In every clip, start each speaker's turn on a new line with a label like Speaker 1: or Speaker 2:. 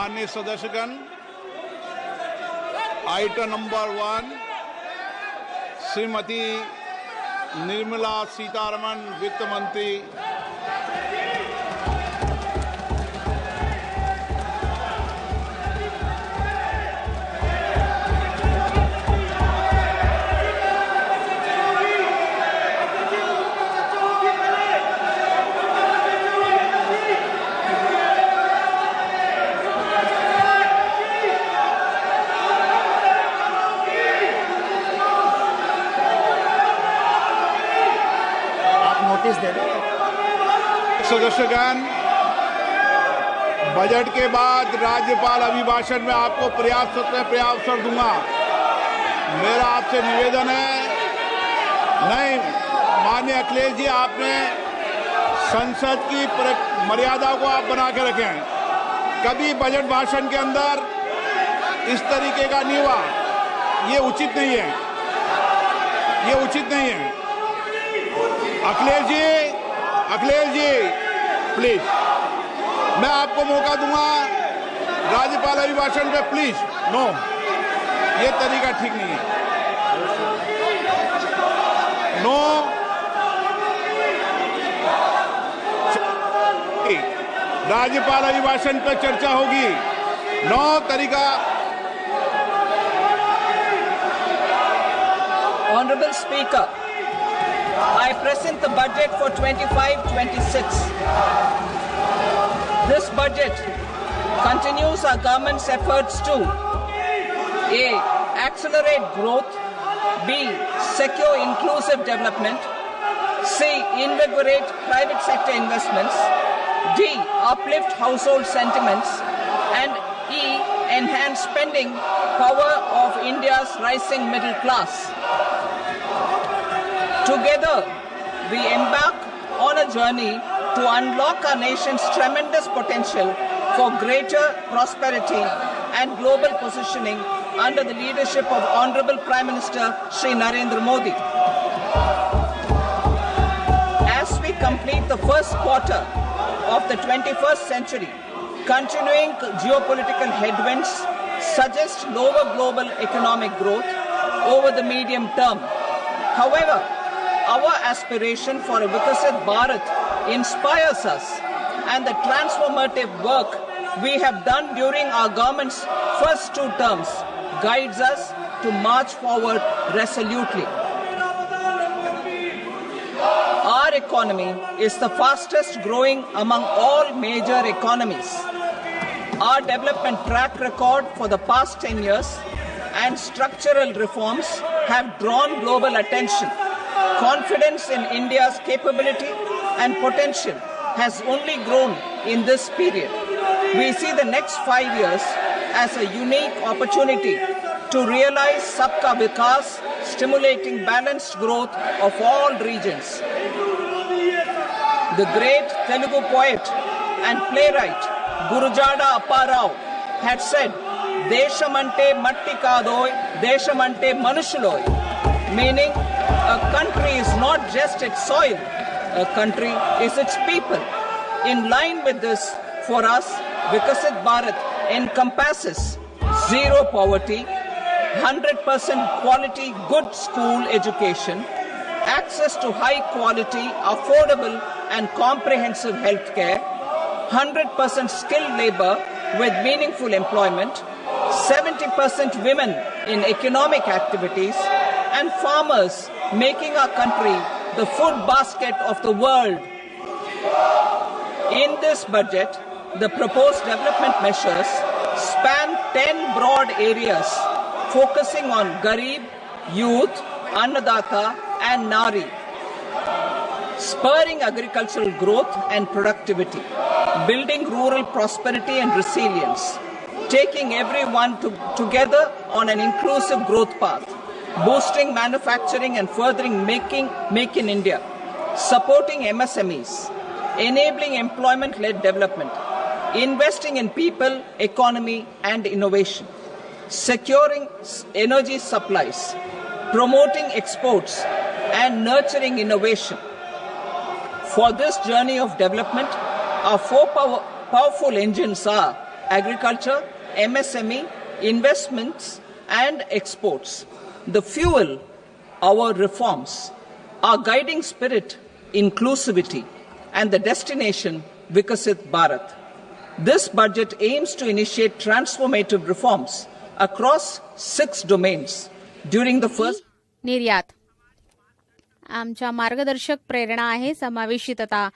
Speaker 1: माननीय सदस्यगण, item number 1 Shrimati Nirmala Sitharaman वित्त मंत्री सदस्यगण, बजट के बाद राज्यपाल अभिभाषण में आपको पर्याप्त दूंगा। मेरा आपसे निवेदन है, नहीं माननीय अखिलेश जी, आपने संसद की मर्यादा को आप बना के रखें। कभी बजट भाषण के अंदर इस तरीके का नहीं हुआ, ये उचित नहीं है, ये उचित नहीं है। अखिलेश जी प्लीज, मैं आपको मौका दूंगा राज्यपाल अभिभाषण पे, प्लीज। नो, ये तरीका ठीक नहीं है। नो, राज्यपाल अभिभाषण पे चर्चा होगी। नो तरीका।
Speaker 2: Honorable Speaker, I present the budget for 25-26. This budget continues our government's efforts to A. Accelerate growth, B. Secure inclusive development, C. Invigorate private sector investments, D. Uplift household sentiments, and E. Enhance spending power of India's rising middle class. Together, we embark on a journey to unlock our nation's tremendous potential for greater prosperity and global positioning under the leadership of Honorable Prime Minister Shri Narendra Modi. As we complete the first quarter of the 21st century, continuing geopolitical headwinds suggest lower global economic growth over the medium term. However, our aspiration for a Vikasit Bharat inspires us, and the transformative work we have done during our government's first 2 terms guides us to march forward resolutely. Our economy is the fastest growing among all major economies. Our development track record for the past 10 years and structural reforms have drawn global attention. Confidence in India's capability and potential has only grown in this period. We see the next 5 years as a unique opportunity to realize Sabka Vikas, stimulating balanced growth of all regions. The great Telugu poet and playwright Gurujada Apparao had said, "Deshamante matti kadoy, deshamante manushuloy," meaning a country is not just its soil, a country is its people. In line with this, for us, Vikasit Bharat encompasses zero poverty, 100% quality good school education, access to high quality, affordable and comprehensive health care, 100% skilled labor with meaningful employment, 70% women in economic activities, and farmers making our country the food basket of the world. In this budget, the proposed development measures span 10 broad areas focusing on Garib, youth, Annadata and Nari, spurring agricultural growth and productivity, building rural prosperity and resilience, taking everyone together on an inclusive growth path, boosting manufacturing and furthering Make in India, supporting MSMEs, enabling employment-led development, investing in people, economy and innovation, securing energy supplies, promoting exports and nurturing innovation. For this journey of development, our 4 powerful engines are agriculture, MSME, investments and exports. The fuel, our reforms. Our guiding spirit, inclusivity, and the destination, Vikasit Bharat. This budget aims to initiate transformative reforms across 6 domains during the first.
Speaker 3: निर्यात आमच्या मार्गदर्शक प्रेरणा आहे समावेशितता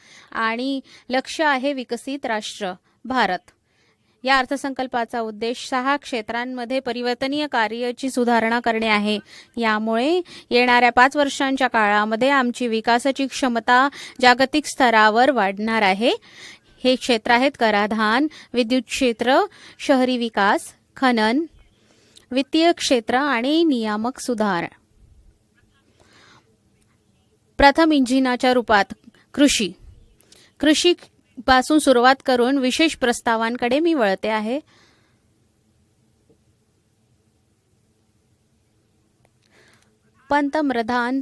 Speaker 3: आणि लक्ष्य आहे विकसित राष्ट्र भारत. या अर्थसंकल्पाचा उद्देश 6 क्षेत्रांमध्ये परिवर्तनीय कार्याची सुधारणा करणे आहे. यामुळे येणाऱ्या 5 वर्षांच्या काळामध्ये आमची विकासाची क्षमता जागतिक स्तरावर वाढणार आहे. हे क्षेत्र आहेत कराधान, विद्युत क्षेत्र, शहरी विकास, खनन, वित्तीय क्षेत्र आणि नियामक सुधार. प्रथम इंजिनाच्या रूपात कृषी पासून सुरुवात करून विशेष प्रस्तावांकडे मी वळते आहे. पंतप्रधान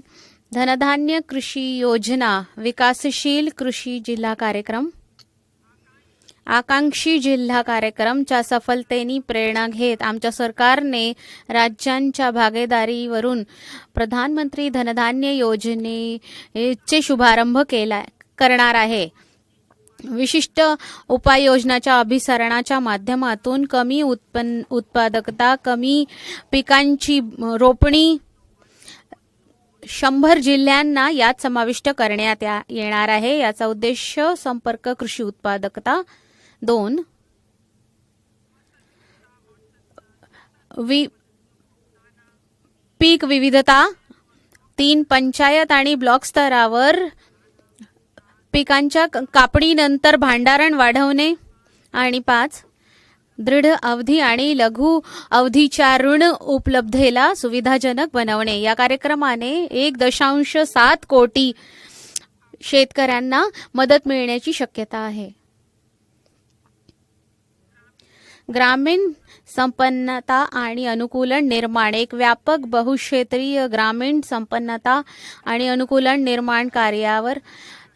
Speaker 3: धनधान्य कृषी योजना, विकासशील कृषी जिल्हा कार्यक्रम, आकांक्षी जिल्हा कार्यक्रमच्या सफलतेने प्रेरणा घेत आमच्या सरकारने राज्यांच्या भागीदारीवरून प्रधानमंत्री धनधान्य योजनेचे शुभारंभ करणार आहे. विशिष्ट उपाययोजनाच्या अभिसरणाच्या माध्यमातून कमी उत्पादकता, कमी पिकांची रोपणी 100 जिल्ह्यांना यात समाविष्ट करण्यात येणार आहे. याचा उद्देश संपर्क कृषी उत्पादकता 2, पीक विविधता 3, पंचायत आणि ब्लॉक स्तरावर पिकांच्या कापणीनंतर भांडारण वाढवणे आणि 5, दृढ अवधी आणि लघु अवधीच्या ऋण उपलब्धतेला सुविधाजनक बनवणे. या कार्यक्रमाने 1.7 कोटी शेतकऱ्यांना मदत मिळण्याची शक्यता आहे. ग्रामीण संपन्नता आणि अनुकूलन निर्माण. एक व्यापक बहुक्षेत्रीय ग्रामीण संपन्नता आणि अनुकूलन निर्माण कार्यावर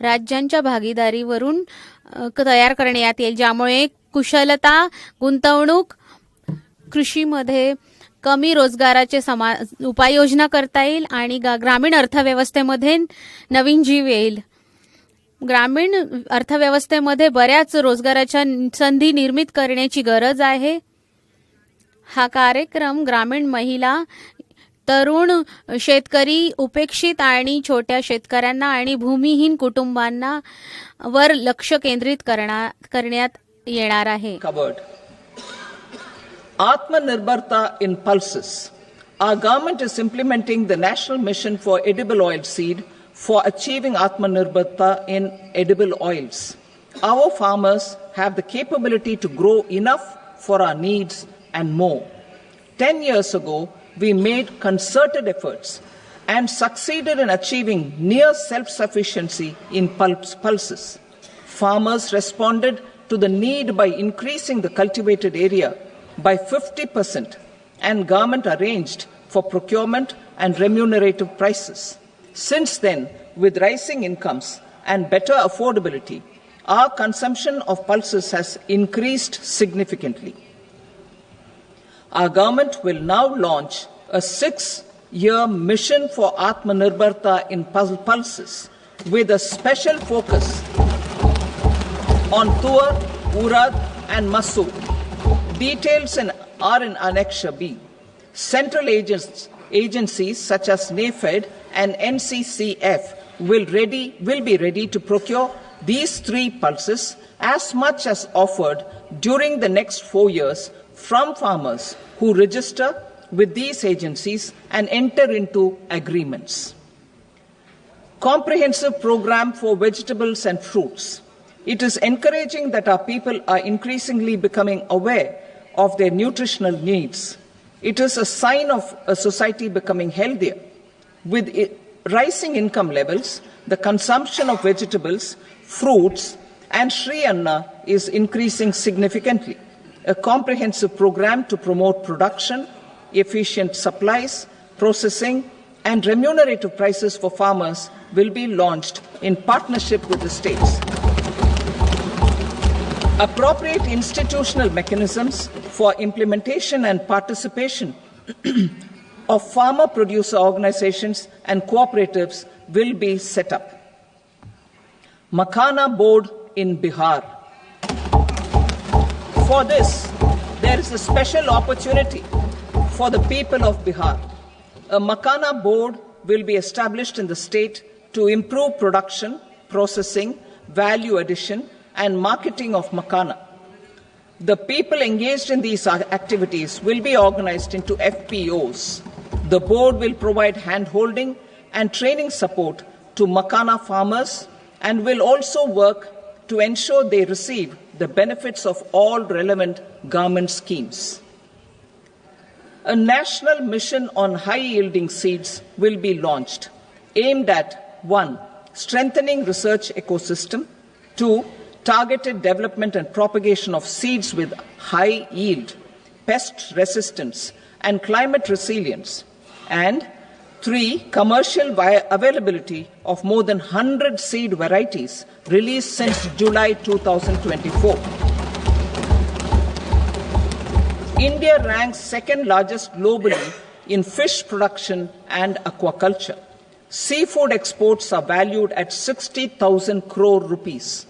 Speaker 3: राज्यांच्या भागीदारीवरून तयार करण्यात येईल, ज्यामुळे कुशलता, गुंतवणूक, कृषीमध्ये कमी रोजगाराचे उपाययोजना करता येईल आणि ग्रामीण अर्थव्यवस्थेमध्ये नवीन जीव येईल. ग्रामीण अर्थव्यवस्थेमध्ये बऱ्याच रोजगाराच्या संधी निर्मित करण्याची गरज आहे. हा कार्यक्रम ग्रामीण महिला, तरुण शेतकरी, उपेक्षित आणि छोट्या शेतकऱ्यांना आणि भूमिहीन कुटुंबांना वर लक्ष केंद्रित करण्यात येणार आहे.
Speaker 2: Atmanirbharta in pulses. Our government is implementing the National Mission for Edible Oilseed for achieving Atmanirbharta in edible oils. Our farmers have the capability to grow enough for our needs and more. 10 years ago, we made concerted efforts and succeeded in achieving near self-sufficiency in pulses. Farmers responded to the need by increasing the cultivated area by 50% and government arranged for procurement and remunerative prices. Since then, with rising incomes and better affordability, our consumption of pulses has increased significantly. Our government will now launch a 6-year mission for Atmanirbharta in pulses with a special focus on Tur, Urad and Masoor. Details are in Annexure B. Central agencies such as NAFED and NCCF will be ready to procure these 3 pulses as much as offered during the next 4 years from farmers who register with these agencies and enter into agreements. Comprehensive program for vegetables and fruits. It is encouraging that our people are increasingly becoming aware of their nutritional needs. It is a sign of a society becoming healthier. With rising income levels, the consumption of vegetables, fruits, and Shri Anna is increasing significantly. A comprehensive program to promote production, efficient supplies, processing, and remunerative prices for farmers will be launched in partnership with the states. Appropriate institutional mechanisms for implementation and participation of farmer producer organizations and cooperatives will be set up. Makhana Board in Bihar. For this, there is a special opportunity for the people of Bihar. A Makhana Board will be established in the state to improve production, processing, value addition, and marketing of makhana. The people engaged in these activities will be organized into FPOs. The board will provide hand-holding and training support to makhana farmers and will also work to ensure they receive the benefits of all relevant government schemes. A national mission on high-yielding seeds will be launched, aimed at 1. Strengthening research ecosystem, 2. Targeted development and propagation of seeds with high yield, pest resistance, and climate resilience, and 3. Commercial availability of more than 100 seed varieties released since July 2024. India ranks second largest globally in fish production and aquaculture. Seafood exports are valued at 60,000 crore rupees.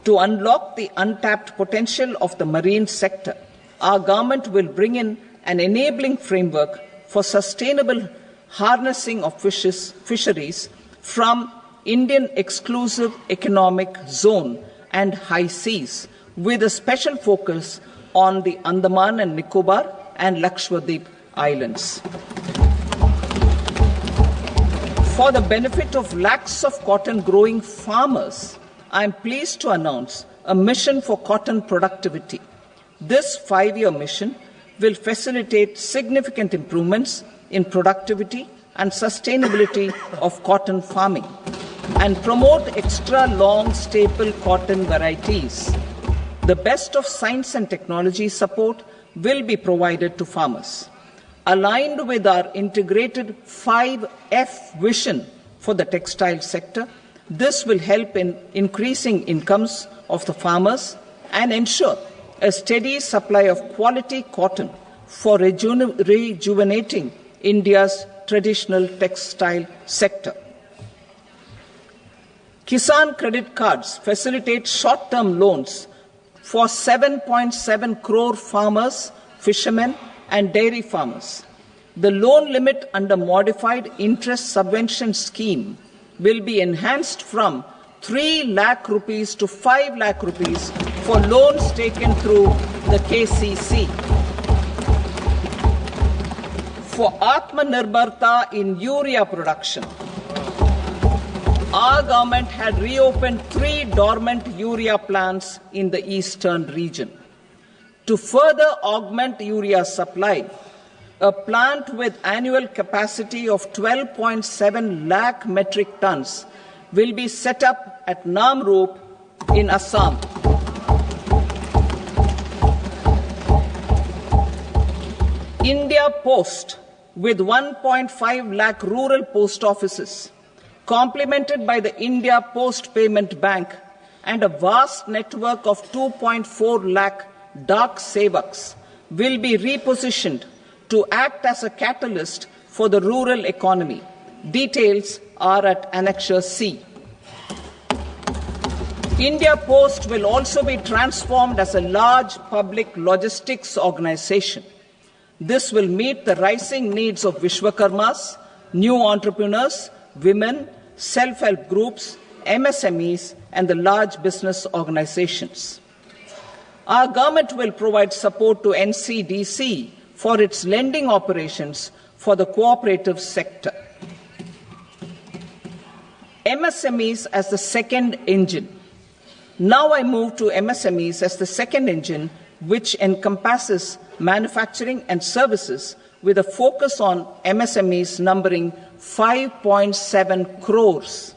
Speaker 2: To unlock the untapped potential of the marine sector, our government will bring in an enabling framework for sustainable harnessing of fisheries from Indian exclusive economic zone and high seas, with a special focus on the Andaman and Nicobar and Lakshadweep Islands. For the benefit of lakhs of cotton growing farmers, I am pleased to announce a mission for cotton productivity. This 5-year mission will facilitate significant improvements in productivity and sustainability of cotton farming and promote extra long staple cotton varieties. The best of science and technology support will be provided to farmers. Aligned with our integrated 5F vision for the textile sector, this will help in increasing incomes of the farmers and ensure a steady supply of quality cotton for rejuvenating India's traditional textile sector. Kisan credit cards facilitate short-term loans for 7.7 crore farmers, fishermen, and dairy farmers. The loan limit under modified interest subvention scheme will be enhanced from 3 lakh rupees to 5 lakh rupees for loans taken through the KCC. For Atmanirbharta in urea production, our government had reopened 3 dormant urea plants in the eastern region. To further augment urea supply, a plant with annual capacity of 12.7 lakh metric tons will be set up at Namrup in Assam. India Post, with 1.5 lakh rural post offices, complemented by the India Post Payment Bank and a vast network of 2.4 lakh Dak Sevaks, will be repositioned to act as a catalyst for the rural economy. Details are at Annexure C. India Post will also be transformed as a large public logistics organization. This will meet the rising needs of Vishwakarmas, new entrepreneurs, women, self-help groups, MSMEs, and the large business organizations. Our government will provide support to NCDC for its lending operations for the cooperative sector. MSMEs as the second engine. Now I move to MSMEs as the second engine, which encompasses manufacturing and services with a focus on MSMEs numbering 5.7 crores.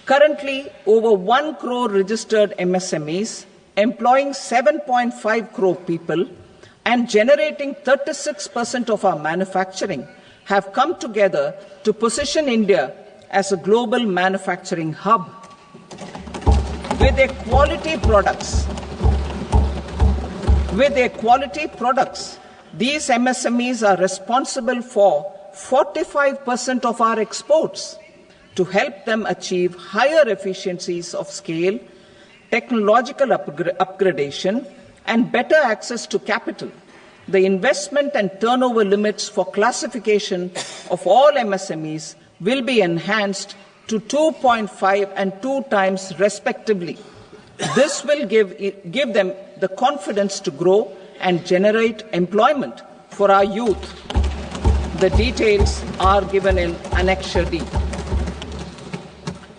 Speaker 2: Currently, over 1 crore registered MSMEs, employing 7.5 crore people and generating 36% of our manufacturing, have come together to position India as a global manufacturing hub. with their quality products. These MSMEs are responsible for 45% of our exports. To help them achieve higher efficiencies of scale, technological upgradation, and better access to capital, the investment and turnover limits for classification of all MSMEs will be enhanced to 2.5 and 2 times respectively. This will give them the confidence to grow and generate employment for our youth. The details are given in Annexure D.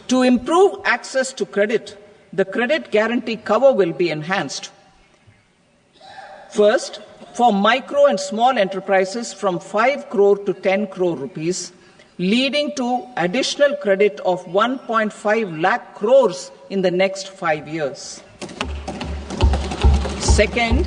Speaker 2: To improve access to credit, the credit guarantee cover will be enhanced. First, for micro and small enterprises from 5 crore to 10 crore rupees, leading to additional credit of 1.5 lakh crores in the next 5 years. Second,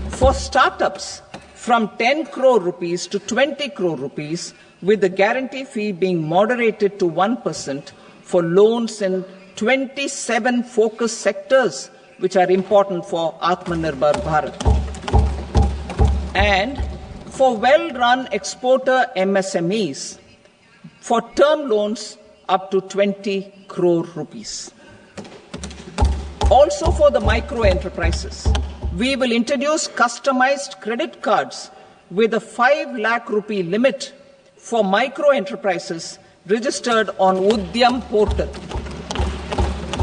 Speaker 2: for startups from 10 crore rupees to 20 crore rupees, with the guarantee fee being moderated to 1% for loans in 27 focus sectors which are important for Atmanirbhar Bharat. And for well-run exporter MSMEs, for term loans up to 20 crore rupees. Also for the micro enterprises, we will introduce customized credit cards with a 5 lakh rupee limit for micro enterprises registered on Udyam portal.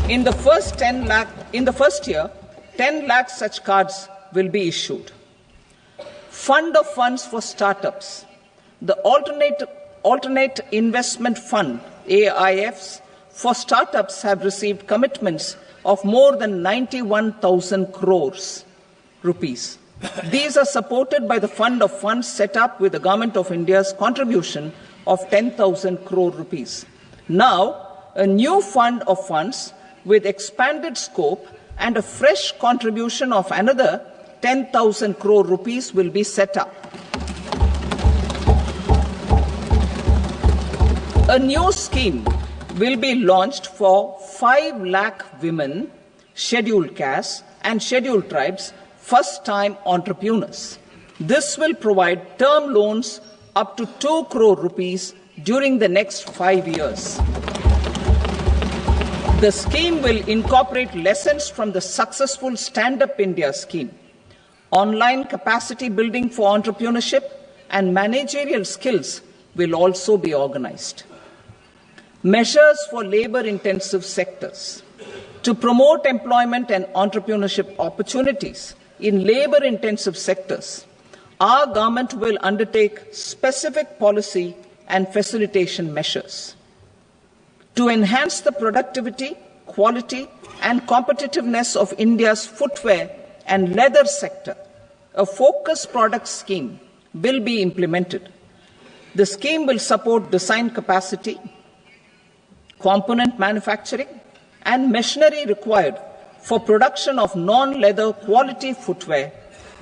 Speaker 2: In the first year, 10 lakh such cards will be issued. Fund of funds for startups. The alternate investment fund, AIFs, for startups have received commitments of more than 91,000 crores rupees. These are supported by the fund of funds set up with the Government of India's contribution of 10,000 crore rupees. Now, a new fund of funds with expanded scope and a fresh contribution of another 10,000 crore rupees will be set up. A new scheme will be launched for 5 lakh women, scheduled castes and scheduled tribes, first-time entrepreneurs. This will provide term loans up to 2 crore rupees during the next 5 years. The scheme will incorporate lessons from the successful Stand Up India scheme. Online capacity building for entrepreneurship and managerial skills will also be organized. Measures for labor-intensive sectors. To promote employment and entrepreneurship opportunities in labor-intensive sectors, our government will undertake specific policy and facilitation measures. To enhance the productivity, quality, and competitiveness of India's footwear and leather sector, a focus product scheme will be implemented. The scheme will support design capacity, component manufacturing, and machinery required for production of non-leather quality footwear,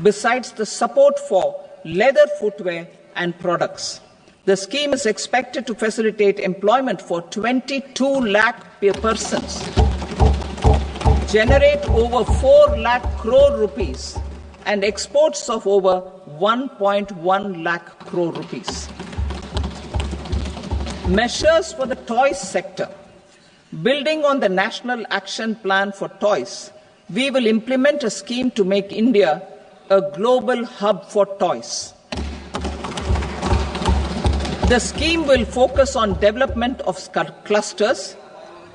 Speaker 2: besides the support for leather footwear and products. The scheme is expected to facilitate employment for 22 lakh persons, generate over 4 lakh crore rupees, and exports of over 1.1 lakh crore rupees. Measures for the toys sector. Building on the National Action Plan for Toys, we will implement a scheme to make India a global hub for toys. The scheme will focus on development of clusters,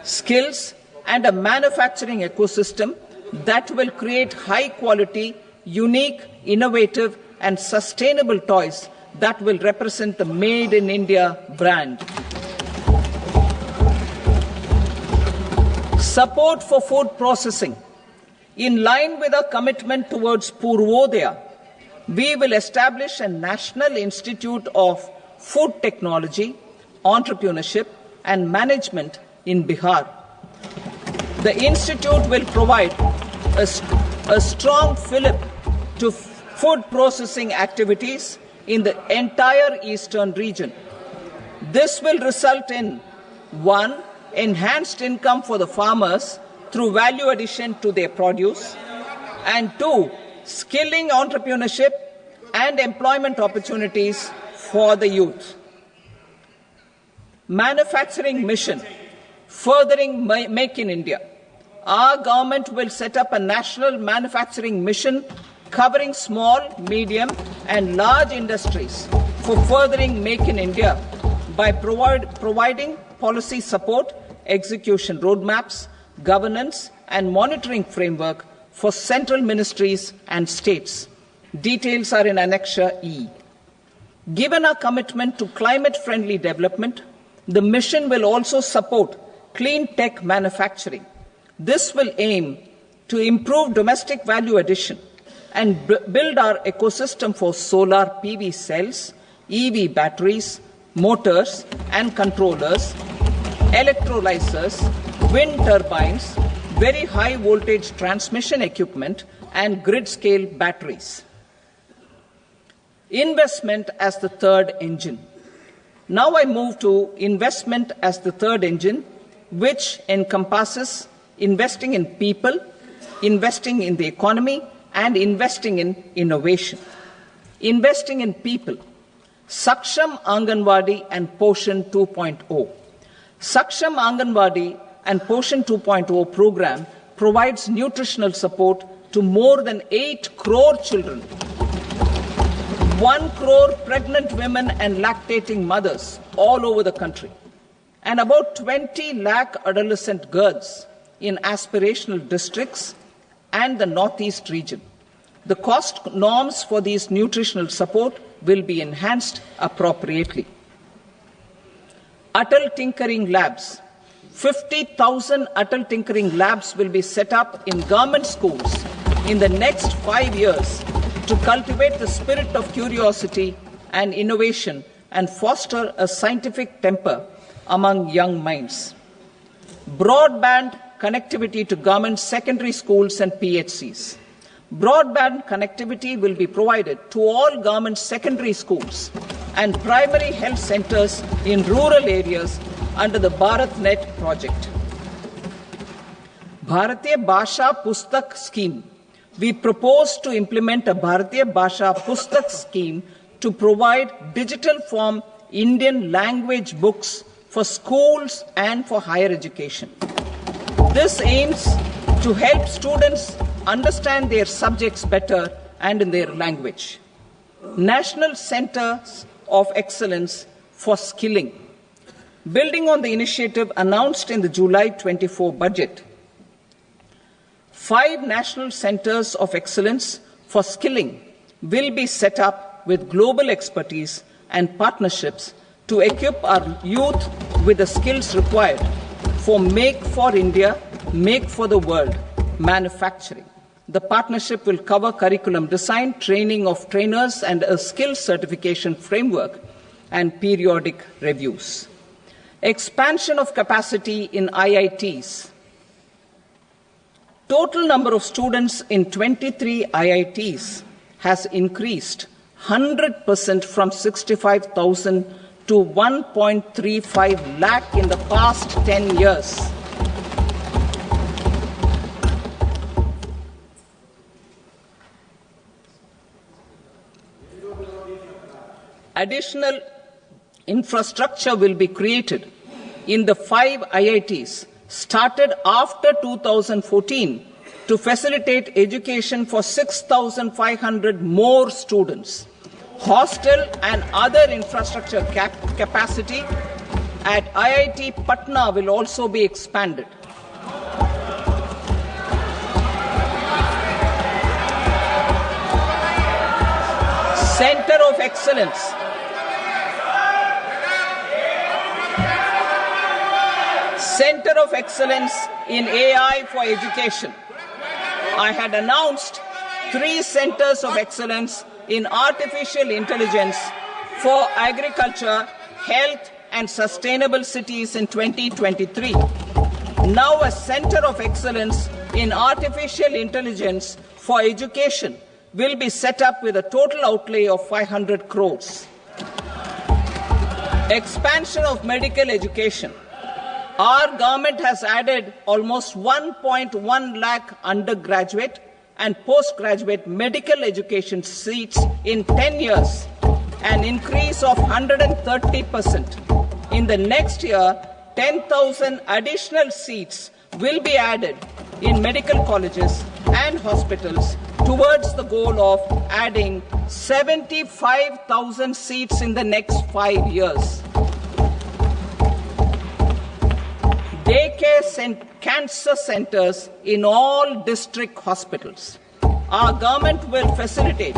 Speaker 2: skills, and a manufacturing ecosystem that will create high-quality, unique, innovative, and sustainable toys that will represent the Made in India brand. Support for food processing. In line with our commitment towards Purvodaya, we will establish a National Institute of Food Technology, Entrepreneurship and Management in Bihar. The institute will provide a strong fillip to food processing activities in the entire eastern region. This will result in 1. Enhanced income for the farmers through value addition to their produce, and 2, skilling entrepreneurship and employment opportunities for the youth. Manufacturing mission, furthering Make in India. Our government will set up a national manufacturing mission covering small, medium and large industries for furthering Make in India by providing policy support, execution roadmaps, governance and monitoring framework for central ministries and states. Details are in Annexure E. Given our commitment to climate-friendly development, the mission will also support clean tech manufacturing. This will aim to improve domestic value addition and build our ecosystem for solar PV cells, EV batteries, motors and controllers, electrolyzers, wind turbines, very high voltage transmission equipment and grid-scale batteries. Investment as the third engine. Now I move to investment as the third engine, which encompasses investing in people, investing in the economy, and investing in innovation. Investing in people. Saksham Anganwadi and Poshan 2.0. Saksham Anganwadi and Poshan 2.0 program provides nutritional support to more than 8 crore children, 1 crore pregnant women and lactating mothers all over the country, and about 20 lakh adolescent girls in aspirational districts and the Northeast region. The cost norms for these nutritional support will be enhanced appropriately. Atal Tinkering Labs. 50,000 Atal Tinkering Labs will be set up in government schools in the next 5 years to cultivate the spirit of curiosity and innovation and foster a scientific temper among young minds. Broadband connectivity to government secondary schools and PHCs. Broadband connectivity will be provided to all government secondary schools and primary health centers in rural areas under the BharatNet project. Bharatiya Bhasha Pustak Scheme. We propose to implement a Bharatiya Bhasha Pustak scheme to provide digital form Indian language books for schools and for higher education. This aims to help students understand their subjects better and in their language. National Centers of Excellence for Skilling. Building on the initiative announced in the July 24 budget, 5 national centers of excellence for skilling will be set up with global expertise and partnerships to equip our youth with the skills required for Make for India, Make for the World manufacturing. The partnership will cover curriculum design, training of trainers, and a skills certification framework and periodic reviews. Expansion of capacity in IITs. Total number of students in 23 IITs has increased 100% from 65,000 to 1.35 lakh in the past 10 years. Additional infrastructure will be created in the 5 IITs started after 2014 to facilitate education for 6,500 more students. Hostel and other infrastructure capacity at IIT Patna will also be expanded. Center of Excellence. Center of Excellence in AI for Education. I had announced 3 centers of excellence in artificial intelligence for agriculture, health, and sustainable cities in 2023. Now a center of excellence in artificial intelligence for education will be set up with a total outlay of 500 crores. Expansion of medical education. Our government has added almost 1.1 lakh undergraduate and postgraduate medical education seats in 10 years, an increase of 130%. In the next year, 10,000 additional seats will be added in medical colleges and hospitals towards the goal of adding 75,000 seats in the next 5 years. Daycare cancer centers in all district hospitals. Our government will facilitate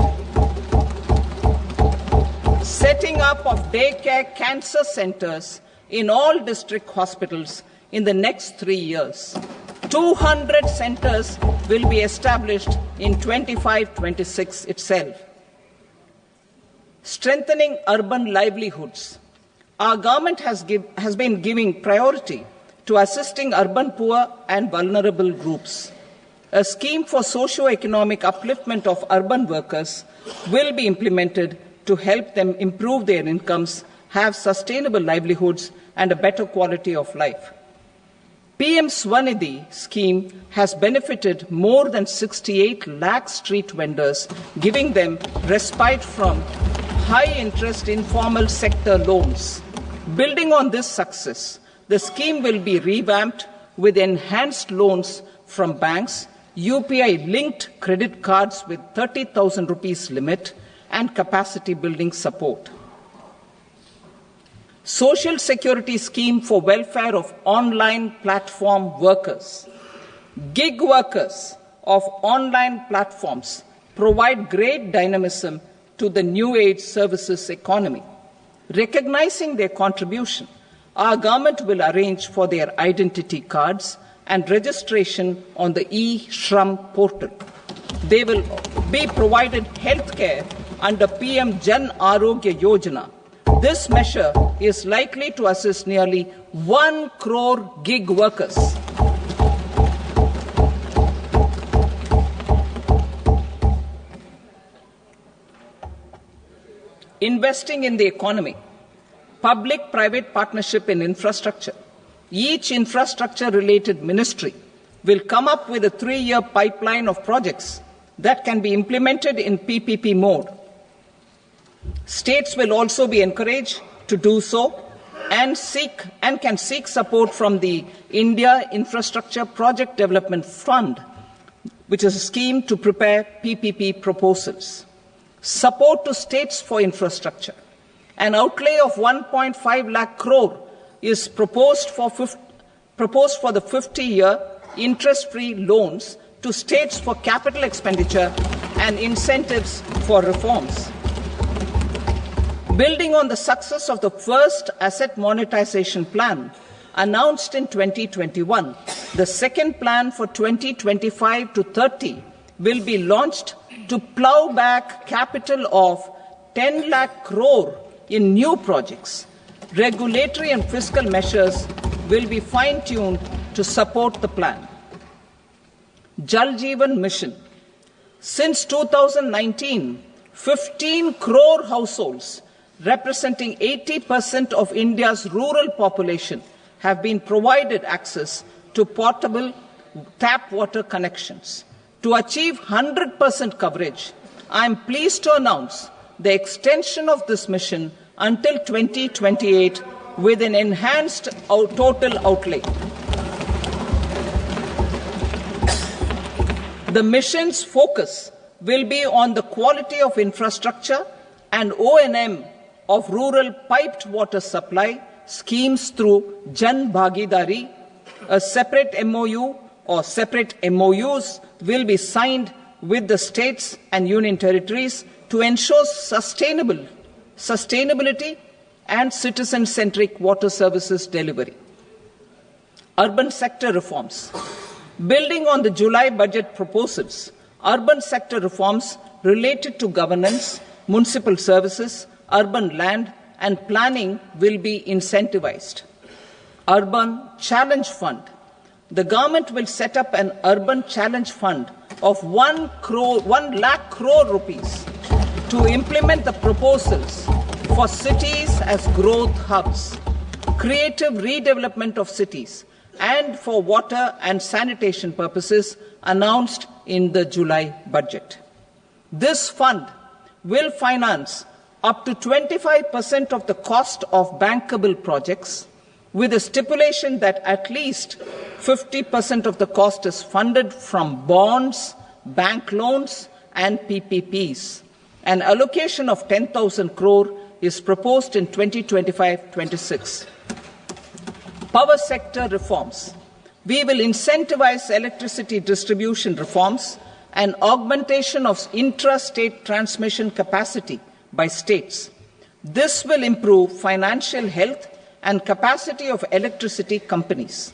Speaker 2: setting up of daycare cancer centers in all district hospitals in the next 3 years. 200 centers will be established in 25-26 itself. Strengthening urban livelihoods. Our government has been giving priority to assisting urban poor and vulnerable groups. A scheme for socio-economic upliftment of urban workers will be implemented to help them improve their incomes, have sustainable livelihoods, and a better quality of life. PM Swanidhi scheme has benefited more than 68 lakh street vendors, giving them respite from high-interest informal sector loans. Building on this success, the scheme will be revamped with enhanced loans from banks, UPI-linked credit cards with 30,000 rupees limit, and capacity building support. Social Security Scheme for welfare of online platform workers. Gig workers of online platforms provide great dynamism to the new age services economy. Recognizing their contribution, our government will arrange for their identity cards and registration on the e-Shram portal. They will be provided healthcare under PM Jan Arogya Yojana. This measure is likely to assist nearly 1 crore gig workers. Investing in the economy. Public-private partnership in infrastructure. Each infrastructure-related ministry will come up with a 3-year pipeline of projects that can be implemented in PPP mode. States will also be encouraged to do so and can seek support from the India Infrastructure Project Development Fund, which is a scheme to prepare PPP proposals. Support to states for infrastructure. An outlay of 1.5 lakh crore is proposed for the 50-year interest-free loans to states for capital expenditure and incentives for reforms. Building on the success of the first asset monetization plan announced in 2021, the second plan for 2025 to 30 will be launched to plow back capital of 10 lakh crore in new projects. Regulatory and fiscal measures will be fine-tuned to support the plan. Jal Jeevan Mission. Since 2019, 15 crore households representing 80% of India's rural population have been provided access to portable tap water connections. To achieve 100% coverage, I am pleased to announce the extension of this mission until 2028 with an enhanced total outlay. The mission's focus will be on the quality of infrastructure and O&M of rural piped water supply schemes through Jan Bhagidari. A separate MOU or separate MOUs will be signed with the states and union territories to ensure sustainability and citizen-centric water services delivery. Urban sector reforms. Building on the July budget proposals, urban sector reforms related to governance, municipal services, urban land and planning will be incentivized. Urban Challenge Fund. The government will set up an Urban Challenge Fund of 1 lakh crore rupees to implement the proposals for cities as growth hubs. creative redevelopment of cities, and for water and sanitation purposes announced in the July budget. This fund will finance up to 25% of the cost of bankable projects, with a stipulation that at least 50% of the cost is funded from bonds, bank loans, and PPPs. An allocation of 10,000 crore is proposed in 2025-26. Power sector reforms. We will incentivize electricity distribution reforms and augmentation of intra-state transmission capacity by states. This will improve financial health and capacity of electricity companies.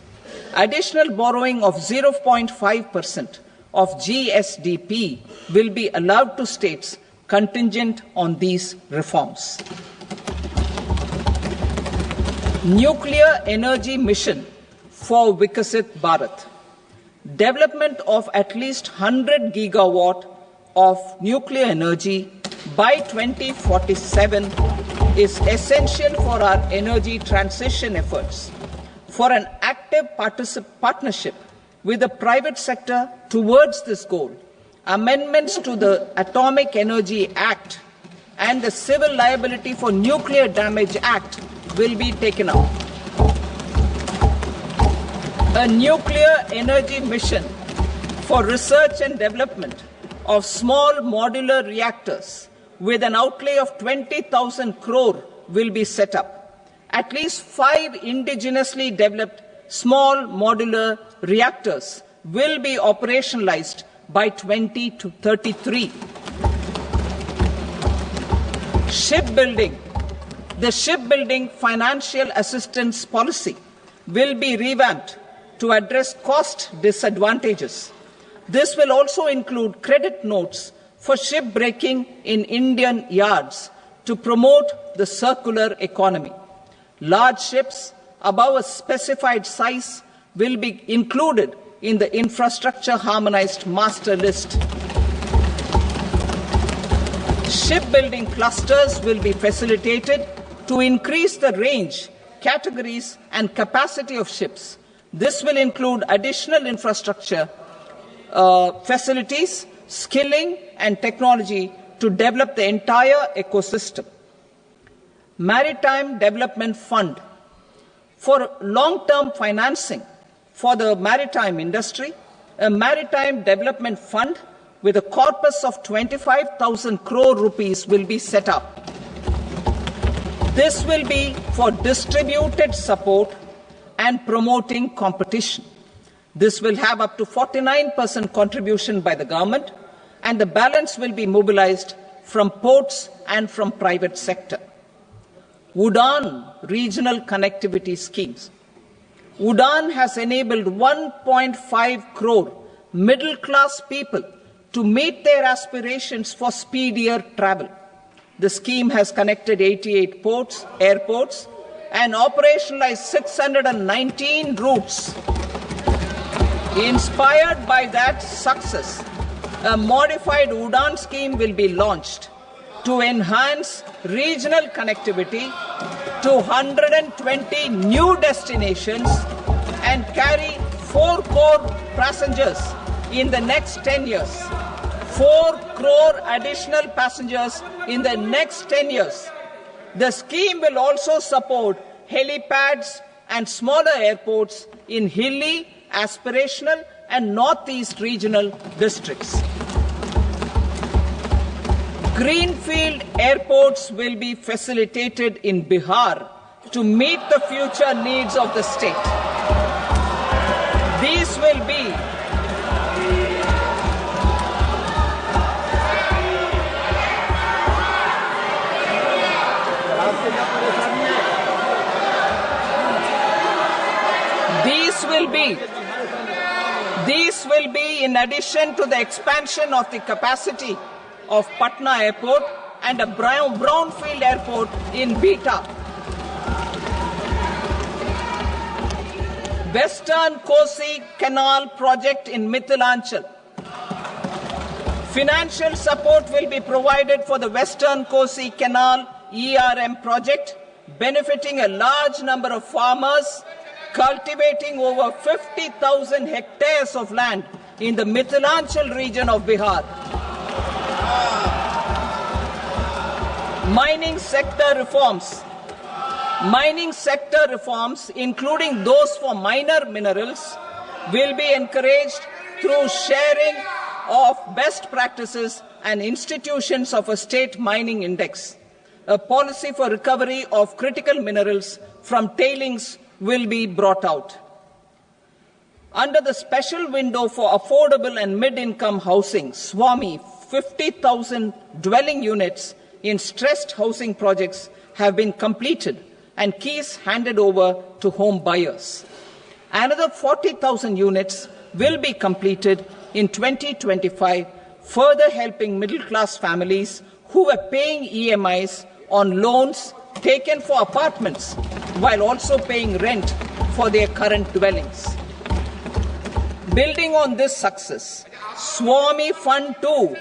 Speaker 2: Additional borrowing of 0.5% of GSDP will be allowed to states contingent on these reforms. Nuclear energy mission for Vikasit Bharat. Development of at least 100 gigawatt of nuclear energy by 2047 is essential for our energy transition efforts. For an active partnership with the private sector towards this goal, amendments to the Atomic Energy Act and the Civil Liability for Nuclear Damage Act will be taken up. A nuclear energy mission for research and development of small modular reactors with an outlay of 20,000 crore will be set up. At least 5 indigenously developed small modular reactors will be operationalized by 2033. Shipbuilding. The shipbuilding financial assistance policy will be revamped to address cost disadvantages. This will also include credit notes for shipbreaking in Indian yards to promote the circular economy. Large ships above a specified size will be included in the infrastructure harmonized master list. Shipbuilding clusters will be facilitated to increase the range, categories, and capacity of ships. This will include additional infrastructure, facilities, skilling, and technology to develop the entire ecosystem. Maritime Development Fund. For long-term financing for the maritime industry, a Maritime Development Fund with a corpus of 25,000 crore rupees will be set up. This will be for distributed support and promoting competition. This will have up to 49% contribution by the government, and the balance will be mobilized from ports and from private sector. UDAN regional connectivity schemes. UDAN has enabled 1.5 crore middle-class people to meet their aspirations for speedier travel. The scheme has connected 88 airports, and operationalized 619 routes. Inspired by that success, a modified UDAN scheme will be launched to enhance regional connectivity to 120 new destinations and carry 4 crore passengers in the next 10 years. 4 crore additional passengers in the next 10 years. The scheme will also support helipads and smaller airports in hilly, aspirational, and northeast regional districts. Greenfield airports will be facilitated in Bihar to meet the future needs of the state. These will be These will be in addition to the expansion of the capacity of Patna Airport and a brownfield airport in Beta. Western Kosi Canal project in Mithilanchal. Financial support will be provided for the Western Kosi Canal ERM project benefiting a large number of farmers, cultivating over 50,000 hectares of land in the Mithilanchal region of Bihar. Mining sector reforms, including those for minor minerals, will be encouraged through sharing of best practices and institutions of a state mining index. A policy for recovery of critical minerals from tailings will be brought out. Under the special window for affordable and mid-income housing, SWAMI, 50,000 dwelling units in stressed housing projects have been completed and keys handed over to home buyers. Another 40,000 units will be completed in 2025, further helping middle-class families who were paying EMIs on loans taken for apartments while also paying rent for their current dwellings. Building on this success, SWAMI Fund 2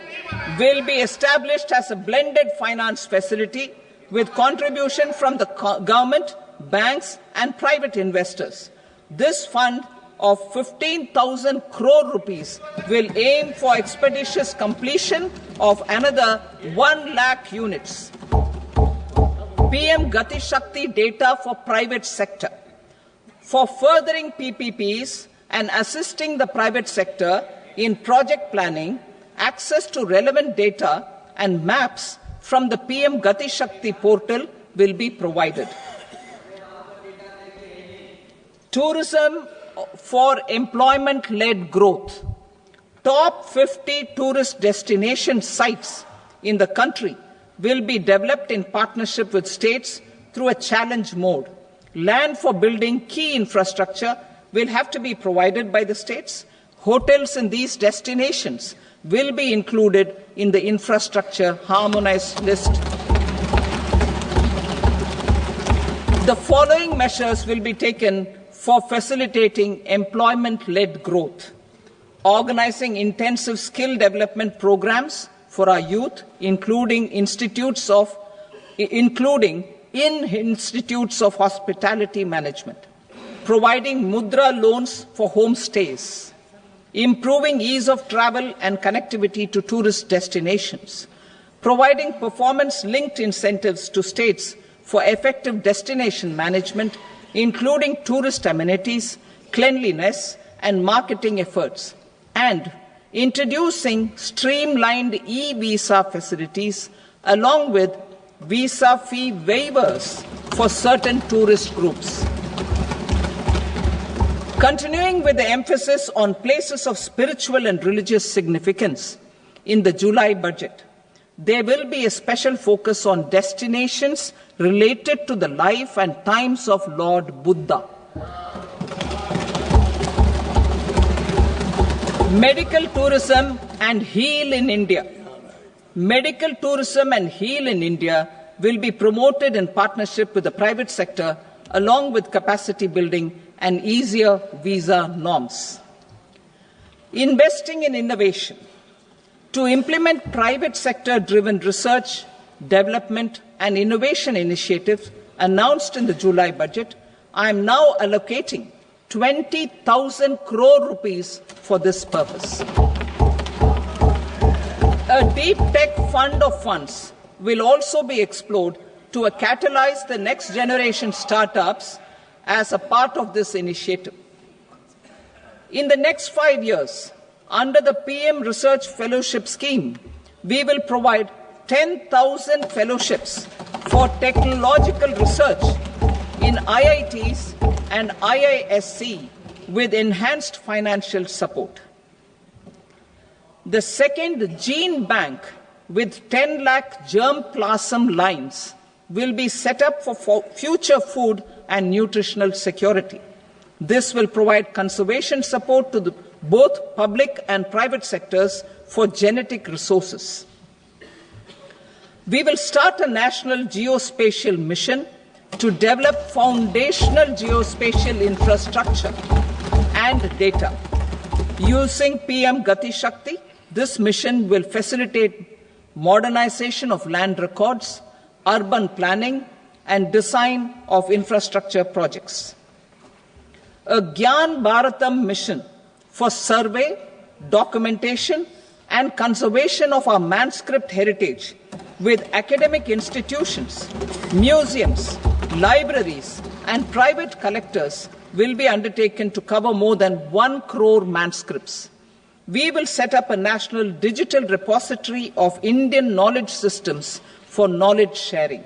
Speaker 2: will be established as a blended finance facility with contribution from the government, banks and private investors. This fund of 15,000 crore rupees will aim for expeditious completion of another 1 lakh units. PM Gati Shakti data for private sector. For furthering PPPs and assisting the private sector in project planning, access to relevant data and maps from the PM Gati Shakti portal will be provided. Tourism for employment-led growth. Top 50 tourist destination sites in the country will be developed in partnership with states through a challenge mode. Land for building key infrastructure will have to be provided by the states. Hotels in these destinations will be included in the infrastructure harmonized list. The following measures will be taken for facilitating employment-led growth. Organizing intensive skill development programs for our youth, including in institutes of hospitality management. Providing mudra loans for homestays. Improving ease of travel and connectivity to tourist destinations. Providing performance-linked incentives to states for effective destination management, including tourist amenities, cleanliness, and marketing efforts. And introducing streamlined e-visa facilities along with visa fee waivers for certain tourist groups. Continuing with the emphasis on places of spiritual and religious significance, in the July budget, there will be a special focus on destinations related to the life and times of Lord Buddha. Medical tourism and heal in India. Medical tourism and heal in India will be promoted in partnership with the private sector, along with capacity building and easier visa norms. Investing in innovation. To implement private sector-driven research, development and innovation initiatives announced in the July budget, I am now allocating 20,000 crore rupees for this purpose. A deep tech fund of funds will also be explored to catalyze the next generation startups as a part of this initiative. In the next 5 years, under the PM Research Fellowship Scheme, we will provide 10,000 fellowships for technological research in IITs and IISc with enhanced financial support. The second gene bank with 10 lakh germplasm lines will be set up for future food and nutritional security. This will provide conservation support to both public and private sectors for genetic resources. We will start a national geospatial mission to develop foundational geospatial infrastructure and data. Using PM Gati Shakti, this mission will facilitate modernization of land records, urban planning, and design of infrastructure projects. A Gyan Bharatam mission for survey, documentation, and conservation of our manuscript heritage with academic institutions, museums, libraries, and private collectors will be undertaken to cover more than 1 crore manuscripts. We will set up a national digital repository of Indian knowledge systems for knowledge sharing.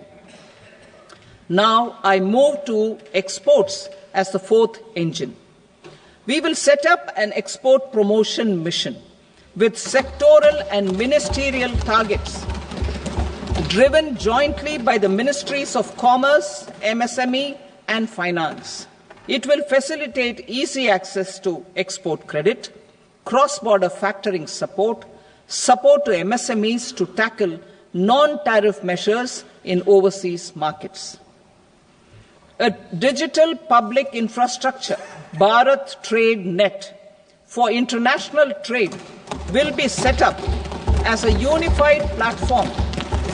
Speaker 2: Now I move to exports as the fourth engine. We will set up an export promotion mission with sectoral and ministerial targets driven jointly by the Ministries of Commerce, MSME, and Finance. It will facilitate easy access to export credit, cross-border factoring support, support to MSMEs to tackle non-tariff measures in overseas markets. A digital public infrastructure, Bharat Trade Net, for international trade will be set up as a unified platform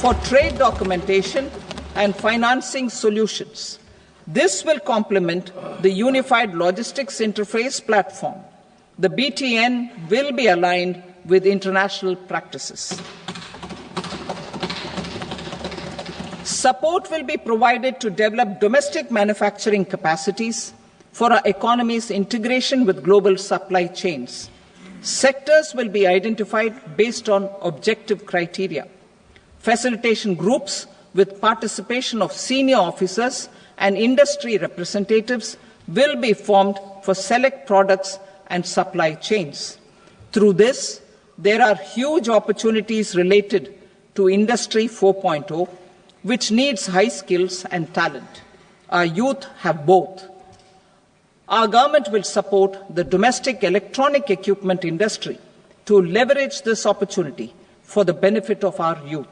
Speaker 2: for trade documentation and financing solutions. This will complement the Unified Logistics Interface platform. The BTN will be aligned with international practices. Support will be provided to develop domestic manufacturing capacities for our economy's integration with global supply chains. Sectors will be identified based on objective criteria. Facilitation groups with participation of senior officers and industry representatives will be formed for select products and supply chains. Through this, there are huge opportunities related to Industry 4.0, which needs high skills and talent. Our youth have both. Our government will support the domestic electronic equipment industry to leverage this opportunity for the benefit of our youth.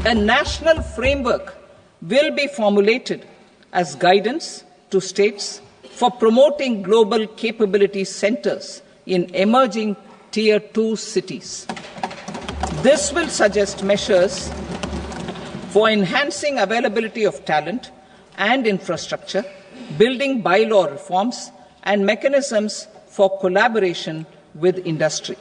Speaker 2: A national framework will be formulated as guidance to states for promoting global capability centers in emerging Tier 2 cities. This will suggest measures for enhancing availability of talent and infrastructure, building bylaw reforms, and mechanisms for collaboration with industry.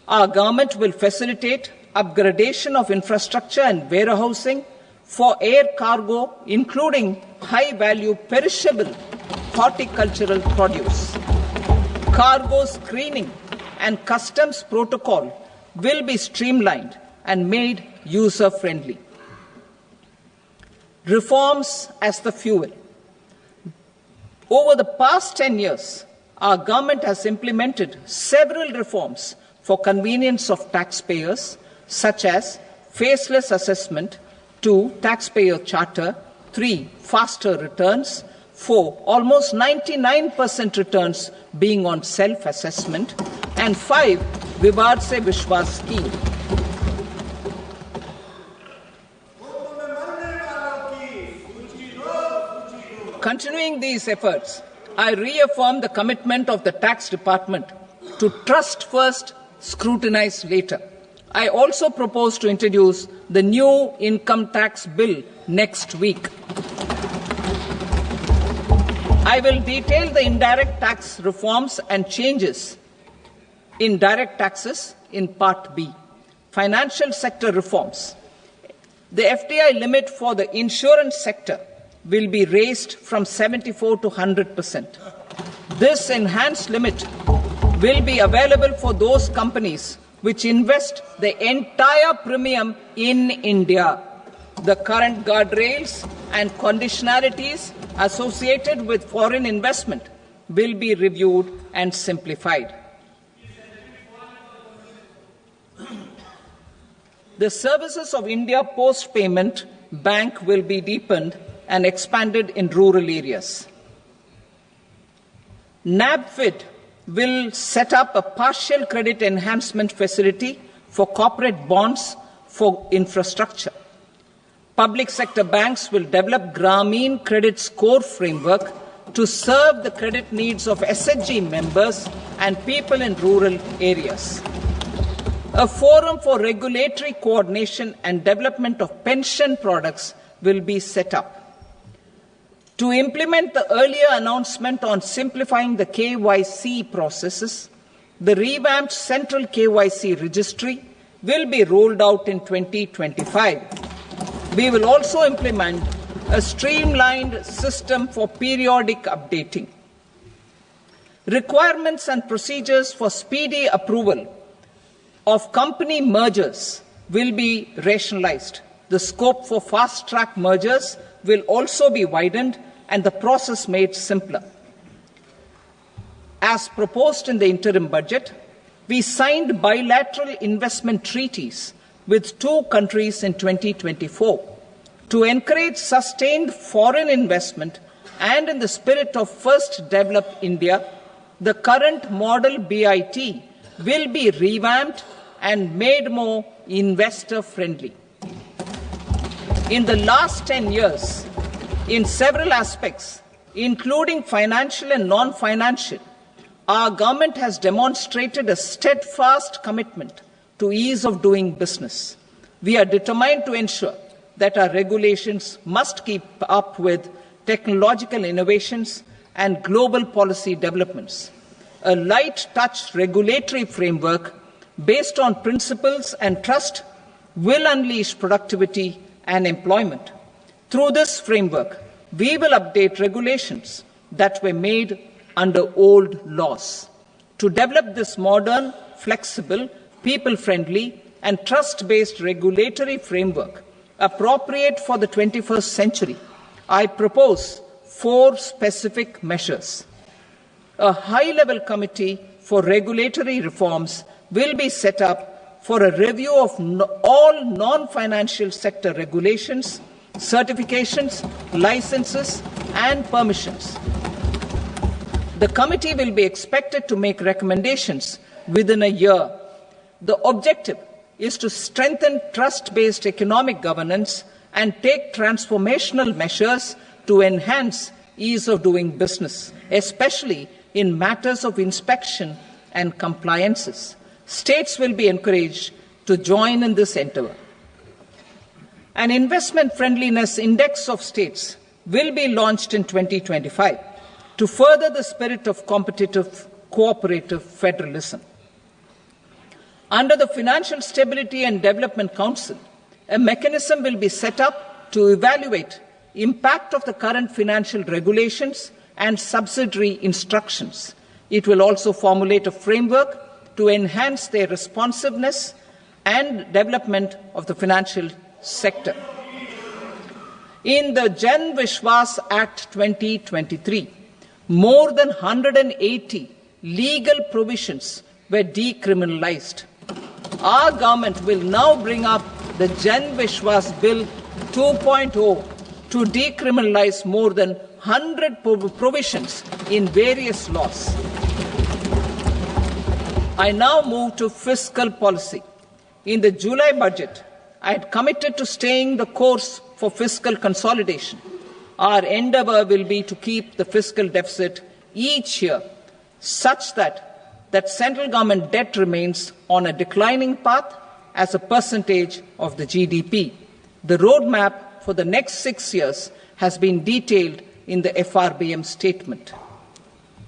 Speaker 2: Our government will facilitate upgradation of infrastructure and warehousing for air cargo, including high-value perishable horticultural produce. Cargo screening and customs protocol will be streamlined and made user-friendly. Reforms as the fuel. Over the past 10 years, our government has implemented several reforms for convenience of taxpayers, such as faceless assessment, 2, taxpayer charter, 3, faster returns, 4, almost 99% returns being on self-assessment, and 5, Vivad Se Vishwas scheme. Continuing these efforts, I reaffirm the commitment of the tax department to trust first, scrutinize later. I also propose to introduce the new income tax bill next week. I will detail the indirect tax reforms and changes in direct taxes in Part B. Financial sector reforms. The FDI limit for the insurance sector will be raised from 74 to 100%. This enhanced limit will be available for those companies which invest the entire premium in India. The current guardrails and conditionalities associated with foreign investment will be reviewed and simplified. The services of India Post Payment Bank will be deepened and expanded in rural areas. NABFID will set up a partial credit enhancement facility for corporate bonds for infrastructure. Public sector banks will develop Grameen Credit Score framework to serve the credit needs of SHG members and people in rural areas. A forum for regulatory coordination and development of pension products will be set up. To implement the earlier announcement on simplifying the KYC processes, the revamped Central KYC Registry will be rolled out in 2025. We will also implement a streamlined system for periodic updating. Requirements and procedures for speedy approval of company mergers will be rationalized. The scope for fast-track mergers will also be widened and the process made simpler. As proposed in the interim budget, we signed bilateral investment treaties with 2 countries in 2024 to encourage sustained foreign investment, and in the spirit of First Develop India, the current model BIT will be revamped and made more investor-friendly. In the last 10 years, in several aspects, including financial and non-financial, our government has demonstrated a steadfast commitment to ease of doing business. We are determined to ensure that our regulations must keep up with technological innovations and global policy developments. A light-touch regulatory framework based on principles and trust will unleash productivity and employment. Through this framework, we will update regulations that were made under old laws. To develop this modern, flexible, people-friendly and trust-based regulatory framework appropriate for the 21st century, I propose 4 specific measures. A high-level committee for regulatory reforms will be set up for a review of all non-financial sector regulations, certifications, licenses, and permissions. The committee will be expected to make recommendations within a year. The objective is to strengthen trust-based economic governance and take transformational measures to enhance ease of doing business, especially in matters of inspection and compliances. States will be encouraged to join in this endeavour. An investment friendliness index of states will be launched in 2025 to further the spirit of competitive, cooperative federalism. Under the Financial Stability and Development Council, a mechanism will be set up to evaluate impact of the current financial regulations and subsidiary instructions. It will also formulate a framework to enhance their responsiveness and development of the financial sector. In the Jan Vishwas Act 2023, more than 180 legal provisions were decriminalized. Our government will now bring up the Jan Vishwas Bill 2.0 to decriminalize more than 100 provisions in various laws. I now move to fiscal policy. In the July budget, I had committed to staying the course for fiscal consolidation. Our endeavour will be to keep the fiscal deficit each year such that central government debt remains on a declining path as a percentage of the GDP. The roadmap for the next 6 years has been detailed in the FRBM statement.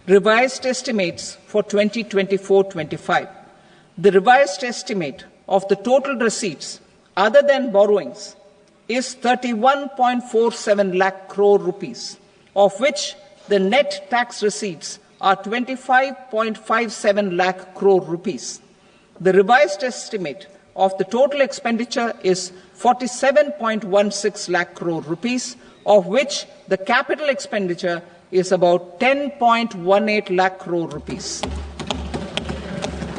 Speaker 2: Revised estimates for 2024-25. The revised estimate of the total receipts other than borrowings is 31.47 lakh crore rupees, of which the net tax receipts are 25.57 lakh crore rupees. The revised estimate of the total expenditure is 47.16 lakh crore rupees, of which the capital expenditure is about 10.18 lakh crore rupees.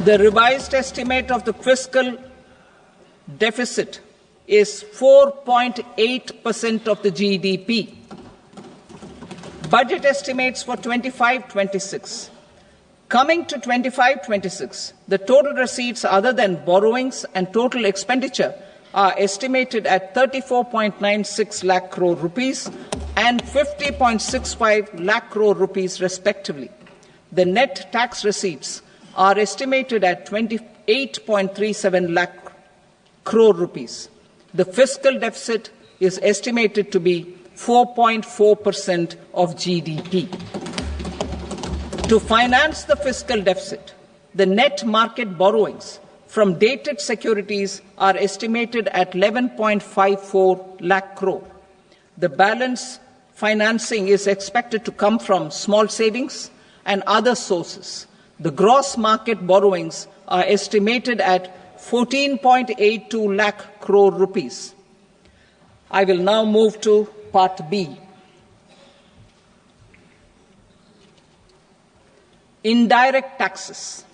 Speaker 2: The revised estimate of the fiscal deficit is 4.8% of the GDP. Budget estimates for 25-26. Coming to 25-26, the total receipts other than borrowings and total expenditure are estimated at 34.96 lakh crore rupees and 50.65 lakh crore rupees respectively. The net tax receipts are estimated at 8.37 lakh crore rupees. The fiscal deficit is estimated to be 4.4% of GDP. To finance the fiscal deficit, the net market borrowings from dated securities are estimated at 11.54 lakh crore. The balance financing is expected to come from small savings and other sources. The gross market borrowings are estimated at 14.82 lakh crore rupees. I will now move to Part B. Indirect taxes.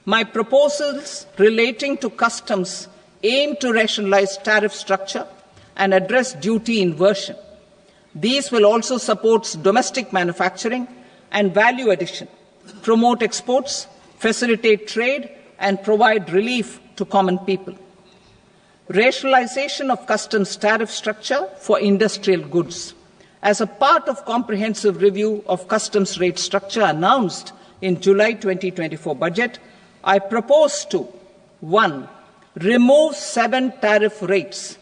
Speaker 2: My proposals relating to customs aim to rationalize tariff structure and address duty inversion. These will also support domestic manufacturing and value addition, promote exports, facilitate trade, and provide relief to common people. Rationalization of customs tariff structure for industrial goods. As a part of comprehensive review of customs rate structure announced in July 2024 budget, I propose to 1. Remove 7 tariff rates.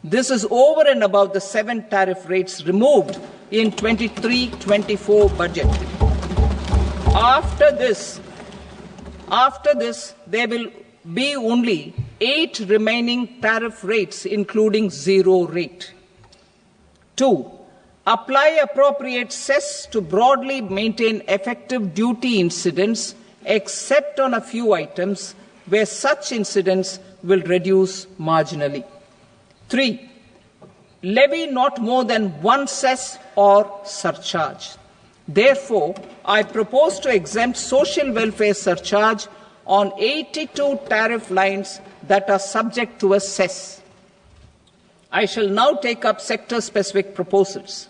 Speaker 2: This is over and above the 7 tariff rates removed in 23-24 budget. After this, there will be only 8 remaining tariff rates, including 0 rate. 2. Apply appropriate cess to broadly maintain effective duty incidence, except on a few items where such incidence will reduce marginally. 3. Levy not more than 1 cess or surcharge. Therefore, I propose to exempt social welfare surcharge on 82 tariff lines that are subject to a cess. I shall now take up sector-specific proposals.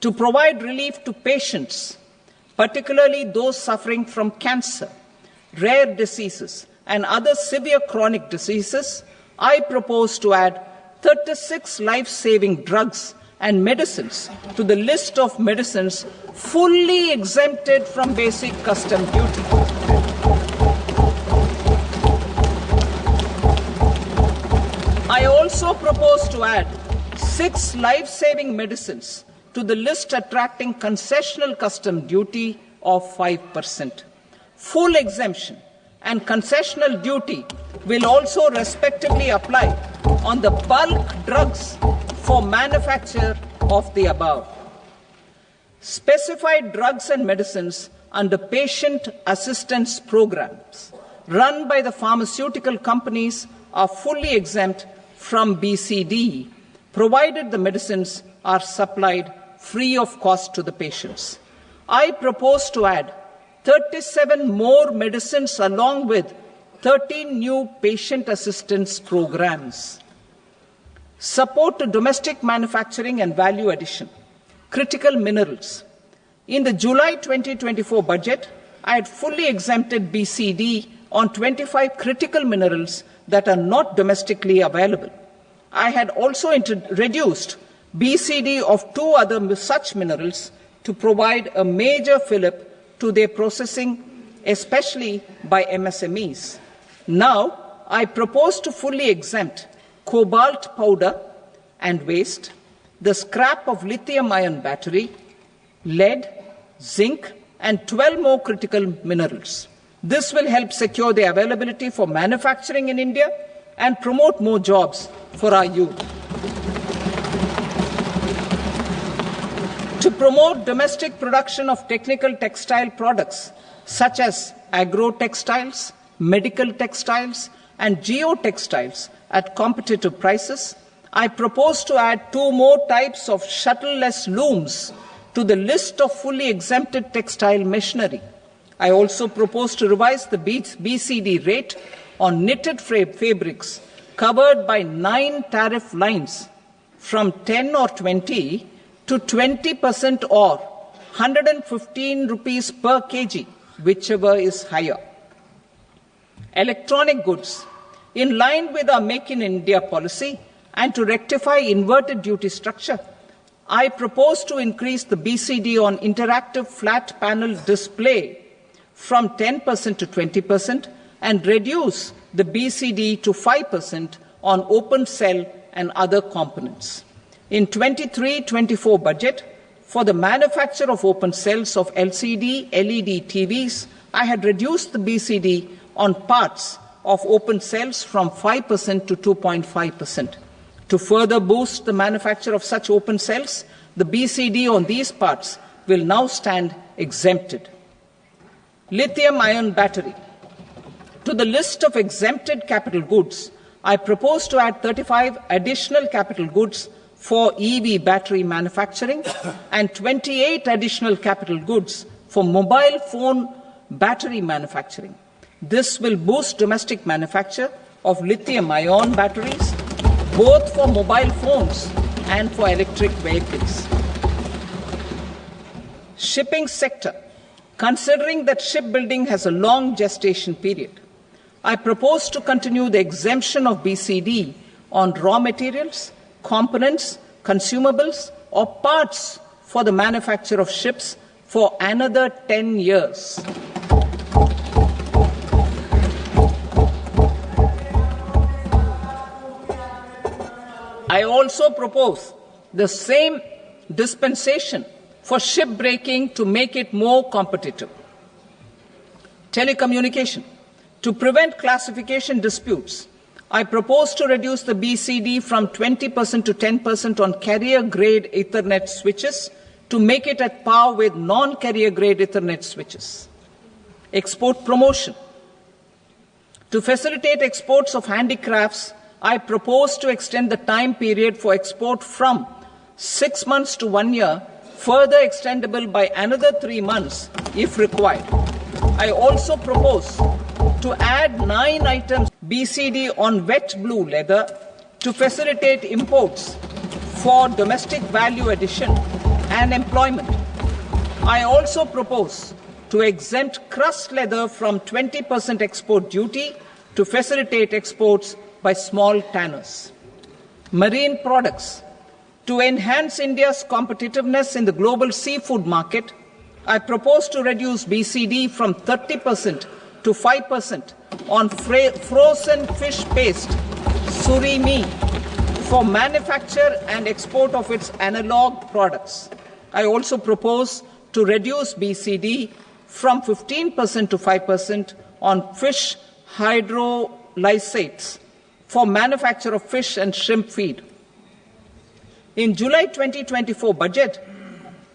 Speaker 2: To provide relief to patients, particularly those suffering from cancer, rare diseases, and other severe chronic diseases, I propose to add 36 life-saving drugs and medicines to the list of medicines fully exempted from basic custom duty. I also propose to add 6 life-saving medicines to the list attracting concessional custom duty of 5%. Full exemption and concessional duty will also respectively apply on the bulk drugs for manufacture of the above. Specified drugs and medicines under patient assistance programs run by the pharmaceutical companies are fully exempt from BCD, provided the medicines are supplied free of cost to the patients. I propose to add 37 more medicines along with 13 new patient assistance programs. Support to domestic manufacturing and value addition. Critical minerals. In the July 2024 budget, I had fully exempted BCD on 25 critical minerals that are not domestically available. I had also reduced BCD of 2 other such minerals to provide a major fillip to their processing, especially by MSMEs. Now, I propose to fully exempt cobalt powder and waste, the scrap of lithium-ion battery, lead, zinc, and 12 more critical minerals. This will help secure their availability for manufacturing in India and promote more jobs for our youth. To promote domestic production of technical textile products such as agro-textiles, medical textiles, and geotextiles at competitive prices, I propose to add 2 more types of shuttle-less looms to the list of fully exempted textile machinery. I also propose to revise the BCD rate on knitted fabrics covered by 9 tariff lines from 10 or 20 to 20% or 115 rupees per kg, whichever is higher. Electronic goods. In line with our Make in India policy and to rectify inverted duty structure, I propose to increase the BCD on interactive flat panel display from 10% to 20% and reduce the BCD to 5% on open cell and other components. In 23-24 budget, for the manufacture of open cells of LCD, LED TVs, I had reduced the BCD on parts of open cells from 5% to 2.5%. To further boost the manufacture of such open cells, the BCD on these parts will now stand exempted. Lithium-ion battery. To the list of exempted capital goods, I propose to add 35 additional capital goods for EV battery manufacturing and 28 additional capital goods for mobile phone battery manufacturing. This will boost domestic manufacture of lithium-ion batteries, both for mobile phones and for electric vehicles. Shipping sector. Considering that shipbuilding has a long gestation period, I propose to continue the exemption of BCD on raw materials, components, consumables, or parts for the manufacture of ships for another 10 years. I also propose the same dispensation for shipbreaking to make it more competitive. Telecommunication. To prevent classification disputes, I propose to reduce the BCD from 20% to 10% on carrier-grade Ethernet switches to make it at par with non-carrier-grade Ethernet switches. Export promotion. To facilitate exports of handicrafts, I propose to extend the time period for export from 6 months to 1 year, further extendable by another 3 months if required. I also propose to add 9 items BCD on wet blue leather to facilitate imports for domestic value addition and employment. I also propose to exempt crust leather from 20% export duty to facilitate exports by small tanners. Marine products. To enhance India's competitiveness in the global seafood market, I propose to reduce BCD from 30% to 5% on frozen fish paste, surimi, for manufacture and export of its analog products. I also propose to reduce BCD from 15% to 5% on fish hydrolysates for manufacture of fish and shrimp feed. In July 2024 budget,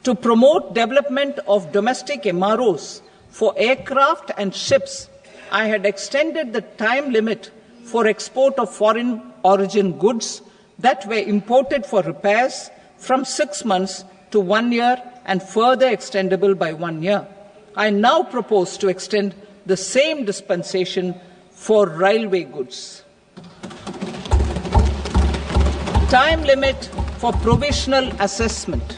Speaker 2: to promote development of domestic MROs for aircraft and ships, I had extended the time limit for export of foreign origin goods that were imported for repairs from 6 months to 1 year and further extendable by 1 year. I now propose to extend the same dispensation for railway goods. Time limit for provisional assessment.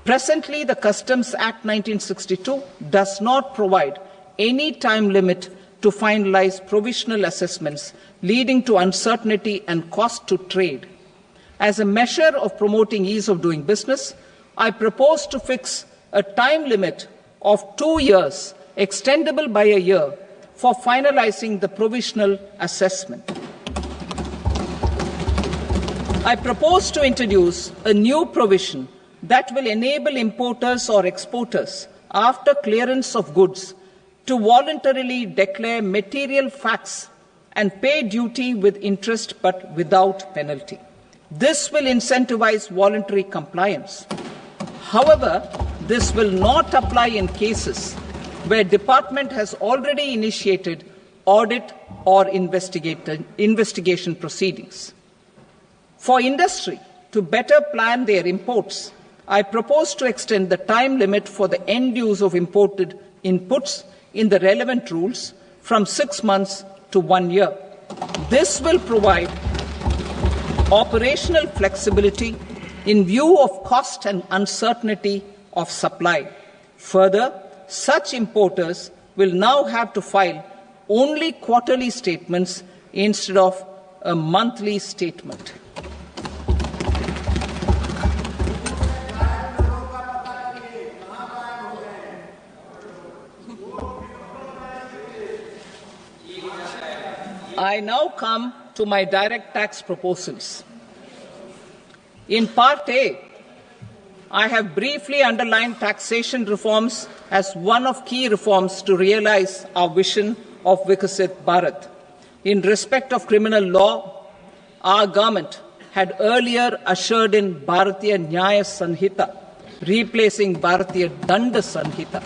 Speaker 2: Presently, the Customs Act 1962 does not provide any time limit to finalize provisional assessments, leading to uncertainty and cost to trade. As a measure of promoting ease of doing business, I propose to fix a time limit of 2 years, extendable by a year, for finalizing the provisional assessment. I propose to introduce a new provision that will enable importers or exporters, after clearance of goods, to voluntarily declare material facts and pay duty with interest but without penalty. This will incentivize voluntary compliance. However, this will not apply in cases where department has already initiated audit or investigation proceedings. For industry to better plan their imports, I propose to extend the time limit for the end use of imported inputs in the relevant rules from 6 months to 1 year. This will provide operational flexibility in view of cost and uncertainty of supply. Further, such importers will now have to file only quarterly statements instead of a monthly statement. I now come to my direct tax proposals. In Part A, I have briefly underlined taxation reforms as one of key reforms to realize our vision of Vikasit Bharat. In respect of criminal law, our government had earlier ushered in Bharatiya Nyaya Sanhita, replacing Bharatiya Danda Sanhita.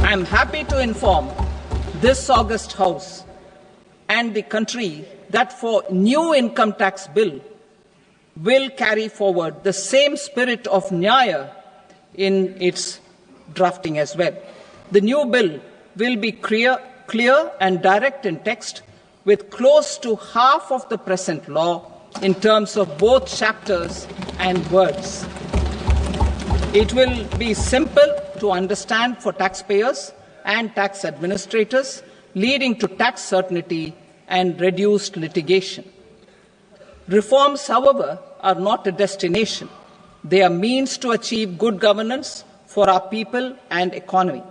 Speaker 2: I am happy to inform this august House and the country that for new income tax bill will carry forward the same spirit of Nyaya in its drafting as well. The new bill will be clear and direct in text, with close to half of the present law in terms of both chapters and words. It will be simple to understand for taxpayers and tax administrators, leading to tax certainty and reduced litigation. Reforms, however, are not a destination. They are means to achieve good governance for our people and economy.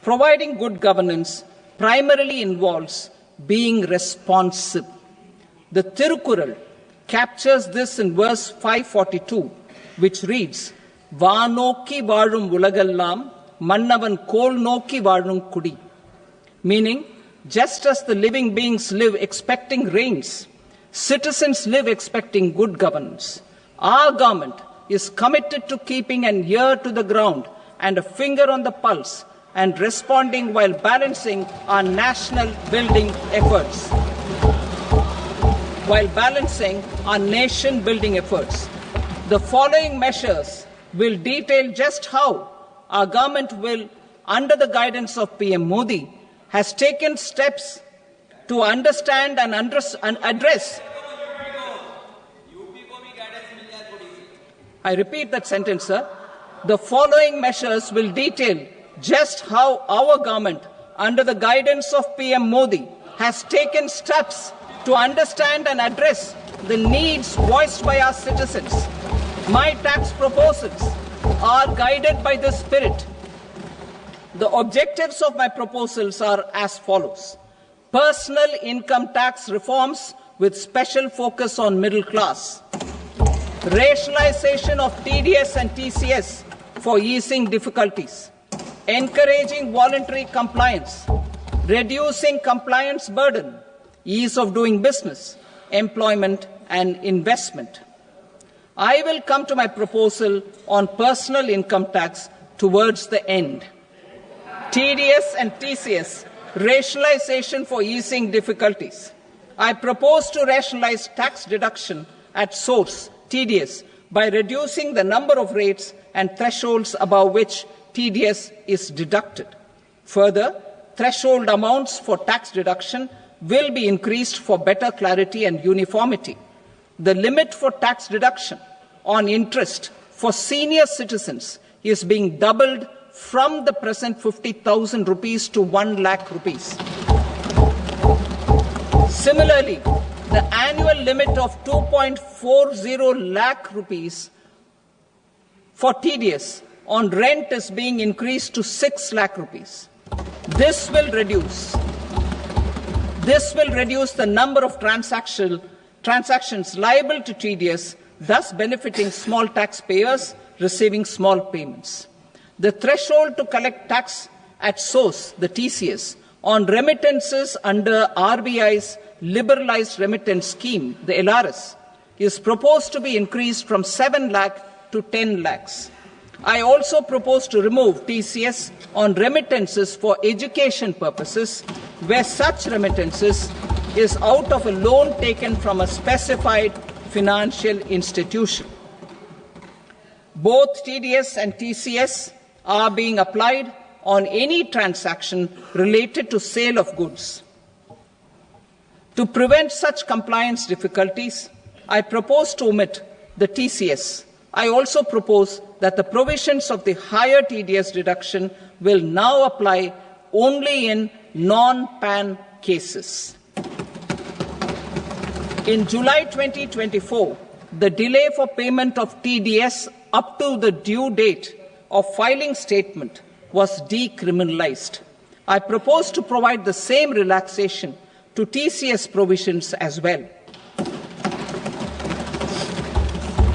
Speaker 2: Providing good governance primarily involves being responsive. The Tirukural captures this in verse 542, which reads, "Vaanokki vaazhum ulagallam, mannavan kol nokki vaazhum kudi," meaning, just as the living beings live expecting rains, citizens live expecting good governance. Our government is committed to keeping an ear to the ground and a finger on the pulse and responding while balancing our national building efforts. The following measures will detail just how our government will, under the guidance of PM Modi, has taken steps to understand and address. I repeat that sentence, sir. The following measures will detail just how our government, under the guidance of PM Modi, has taken steps to understand and address the needs voiced by our citizens. My tax proposals are guided by this spirit. The objectives of my proposals are as follows: personal income tax reforms with special focus on middle class, rationalization of TDS and TCS for easing difficulties, encouraging voluntary compliance, reducing compliance burden, ease of doing business, employment and investment. I will come to my proposal on personal income tax towards the end. TDS and TCS, rationalization for easing difficulties. I propose to rationalize tax deduction at source, TDS, by reducing the number of rates and thresholds above which TDS is deducted. Further, threshold amounts for tax deduction will be increased for better clarity and uniformity. The limit for tax deduction on interest for senior citizens is being doubled from the present 50,000 rupees to 1 lakh rupees. Similarly, the annual limit of 2.40 lakh rupees for TDS on rent is being increased to 6 lakh rupees. This will reduce the number of transactions liable to TDS, thus benefiting small taxpayers receiving small payments. The threshold to collect tax at source, the TCS, on remittances under RBI's liberalized remittance scheme, the LRS, is proposed to be increased from 7 lakh to 10 lakhs. I also propose to remove TCS on remittances for education purposes, where such remittances is out of a loan taken from a specified financial institution. Both TDS and TCS are being applied on any transaction related to sale of goods. To prevent such compliance difficulties, I propose to omit the TCS. I also propose that the provisions of the higher TDS deduction will now apply only in non-PAN cases. In July 2024, the delay for payment of TDS up to the due date of filing statement was decriminalized. I propose to provide the same relaxation to TCS provisions as well.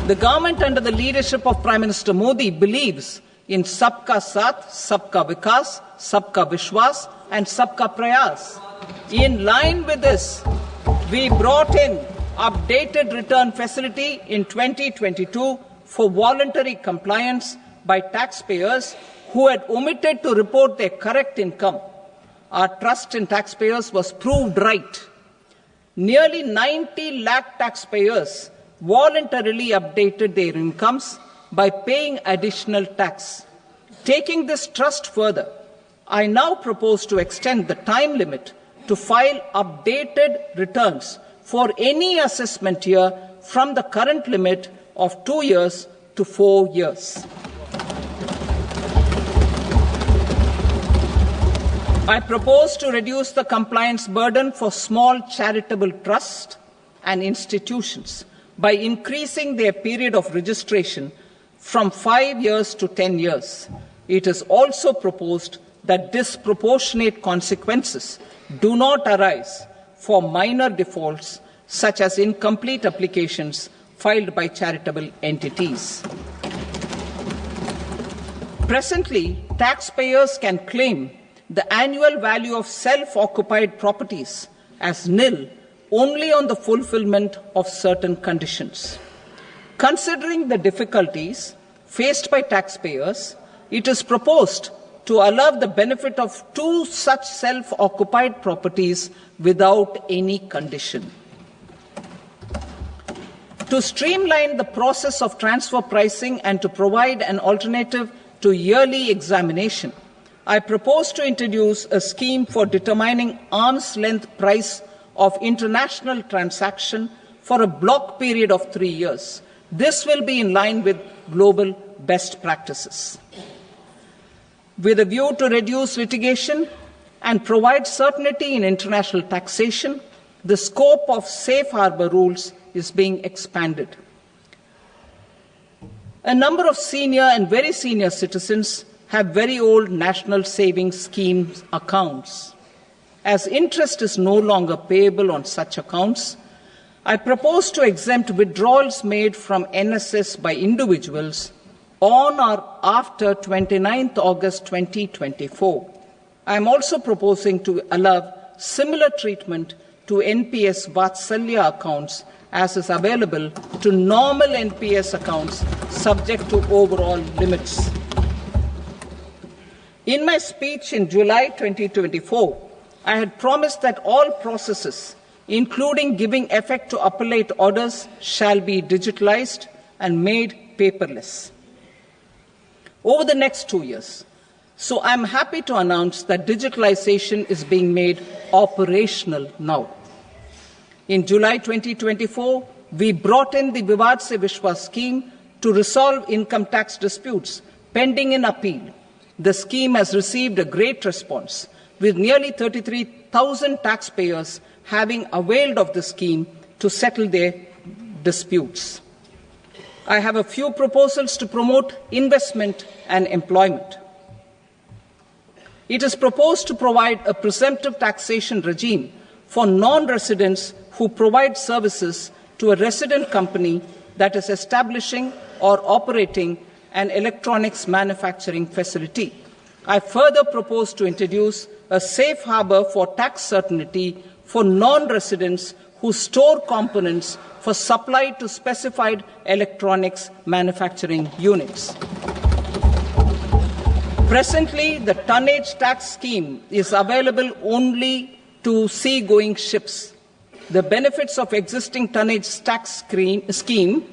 Speaker 2: The government under the leadership of Prime Minister Modi believes in Sabka Saath, Sabka Vikas, Sabka Vishwas and Sabka Prayas. In line with this, we brought in updated return facility in 2022 for voluntary compliance by taxpayers who had omitted to report their correct income. Our trust in taxpayers was proved right. Nearly 90 lakh taxpayers voluntarily updated their incomes by paying additional tax. Taking this trust further, I now propose to extend the time limit to file updated returns for any assessment year from the current limit of 2 years to 4 years. I propose to reduce the compliance burden for small charitable trusts and institutions by increasing their period of registration from 5 years to 10 years. It is also proposed that disproportionate consequences do not arise for minor defaults such as incomplete applications filed by charitable entities. Presently, taxpayers can claim the annual value of self-occupied properties as nil only on the fulfillment of certain conditions. Considering the difficulties faced by taxpayers, it is proposed to allow the benefit of 2 such self-occupied properties without any condition. To streamline the process of transfer pricing and to provide an alternative to yearly examination, I propose to introduce a scheme for determining arm's length price of international transaction for a block period of 3 years. This will be in line with global best practices. With a view to reduce litigation and provide certainty in international taxation, the scope of safe harbor rules is being expanded. A number of senior and very senior citizens have very old national savings schemes accounts. As interest is no longer payable on such accounts, I propose to exempt withdrawals made from NSS by individuals on or after 29th August 2024. I am also proposing to allow similar treatment to NPS Vatsalya accounts as is available to normal NPS accounts subject to overall limits. In my speech in July 2024, I had promised that all processes, including giving effect to appellate orders, shall be digitalized and made paperless over the next 2 years. So I'm happy to announce that digitalization is being made operational now. In July 2024, we brought in the Vivad Se Vishwas scheme to resolve income tax disputes pending in appeal. The scheme has received a great response, with nearly 33,000 taxpayers having availed of the scheme to settle their disputes. I have a few proposals to promote investment and employment. It is proposed to provide a presumptive taxation regime for non-residents who provide services to a resident company that is establishing or operating an electronics manufacturing facility. I further propose to introduce a safe harbor for tax certainty for non-residents who store components for supply to specified electronics manufacturing units. Presently, the tonnage tax scheme is available only to sea-going ships. The benefits of existing tonnage tax scheme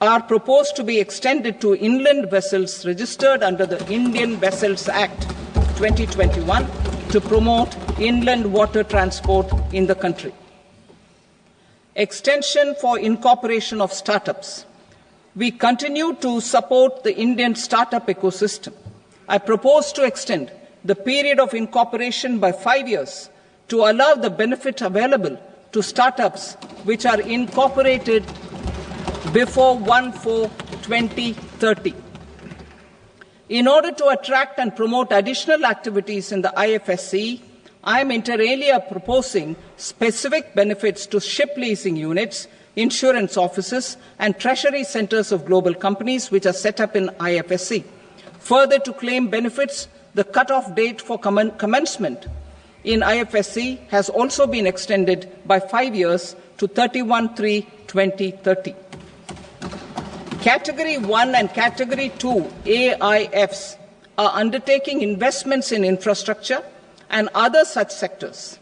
Speaker 2: are proposed to be extended to inland vessels registered under the Indian Vessels Act 2021 to promote inland water transport in the country. Extension for incorporation of startups. We continue to support the Indian startup ecosystem. I propose to extend the period of incorporation by 5 years to allow the benefit available to startups which are incorporated before 1/4/2030. In order to attract and promote additional activities in the IFSC, I am inter alia proposing specific benefits to ship leasing units, insurance offices, and treasury centers of global companies which are set up in IFSC. Further, to claim benefits, the cut-off date for commencement in IFSC has also been extended by 5 years to 31/3/2030. Category 1 and Category 2 AIFs are undertaking investments in infrastructure and other such sectors.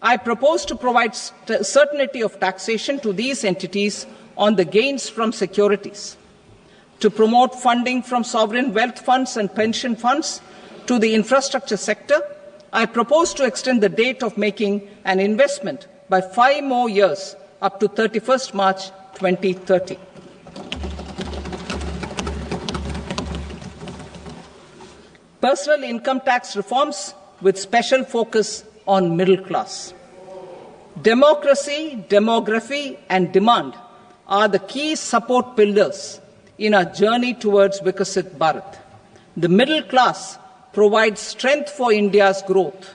Speaker 2: I propose to provide certainty of taxation to these entities on the gains from securities, to promote funding from sovereign wealth funds and pension funds to the infrastructure sector. I propose to extend the date of making an investment by 5 more years up to 31st March 2030. Personal income tax reforms with special focus on middle class. Democracy, demography, and demand are the key support pillars in our journey towards Vikasit Bharat. The middle class provides strength for India's growth.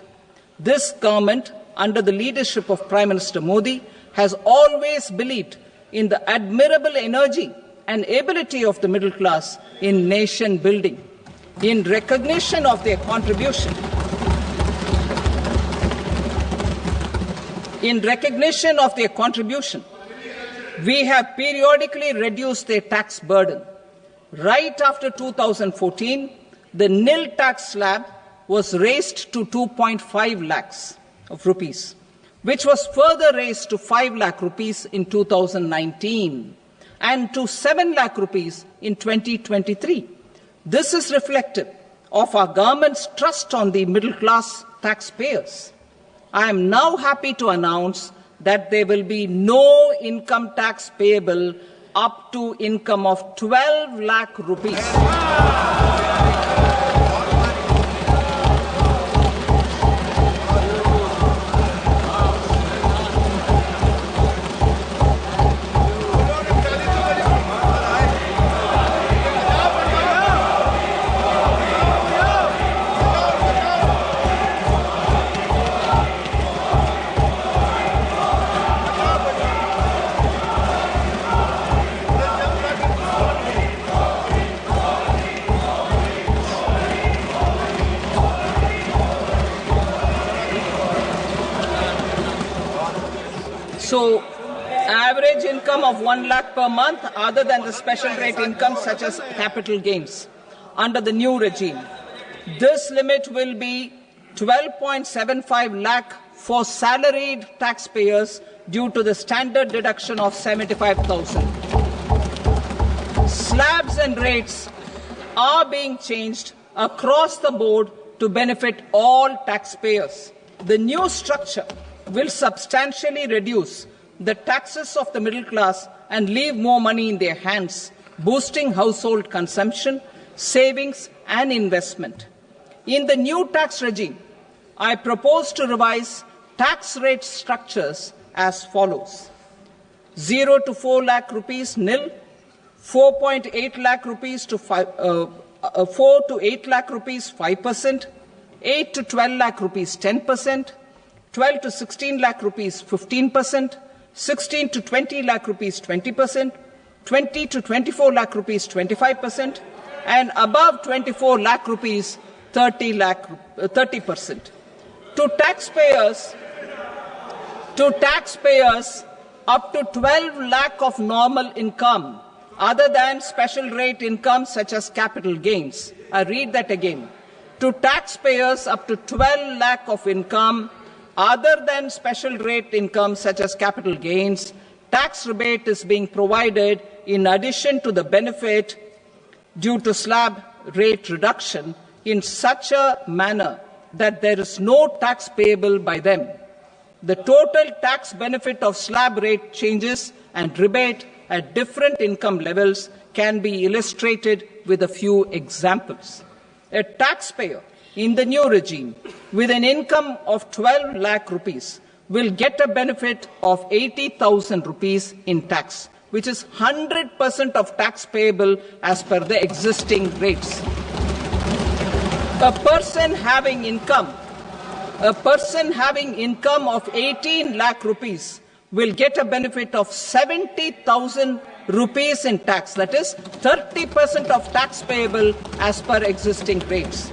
Speaker 2: This government, under the leadership of Prime Minister Modi, has always believed in the admirable energy and ability of the middle class in nation building. In recognition of their contribution, we have periodically reduced their tax burden. Right after 2014, the nil tax slab was raised to 2.5 lakhs of rupees, which was further raised to 5 lakh rupees in 2019 and to 7 lakh rupees in 2023. This is reflective of our government's trust on the middle class taxpayers. I am now happy to announce that there will be no income tax payable up to income of 12 lakh rupees. So, average income of 1 lakh per month, other than the special rate income such as capital gains, under the new regime. This limit will be 12.75 lakh for salaried taxpayers due to the standard deduction of 75,000. Slabs and rates are being changed across the board to benefit all taxpayers. The new structure will substantially reduce the taxes of the middle class and leave more money in their hands, boosting household consumption, savings, and investment. In the new tax regime, I propose to revise tax rate structures as follows: 0 to 4 lakh rupees nil, 4.8 lakh rupees to 4 to 8 lakh rupees 5%, 8 to 12 lakh rupees 10%, 12 to 16 lakh rupees 15%, 16 to 20 lakh rupees 20%, 20 to 24 lakh rupees 25%, and above 24 lakh rupees 30%. To taxpayers up to 12 lakh of normal income, other than special rate income such as capital gains. I read that again. To taxpayers up to 12 lakh of income, other than special rate income such as capital gains, tax rebate is being provided in addition to the benefit due to slab rate reduction in such a manner that there is no tax payable by them. The total tax benefit of slab rate changes and rebate at different income levels can be illustrated with a few examples. A taxpayer in the new regime with an income of 12 lakh rupees will get a benefit of 80,000 rupees in tax, which is 100% of tax payable as per the existing rates. A person having income A person having income of 18 lakh rupees will get a benefit of 70,000 rupees in tax. That is 30% of tax payable as per existing rates.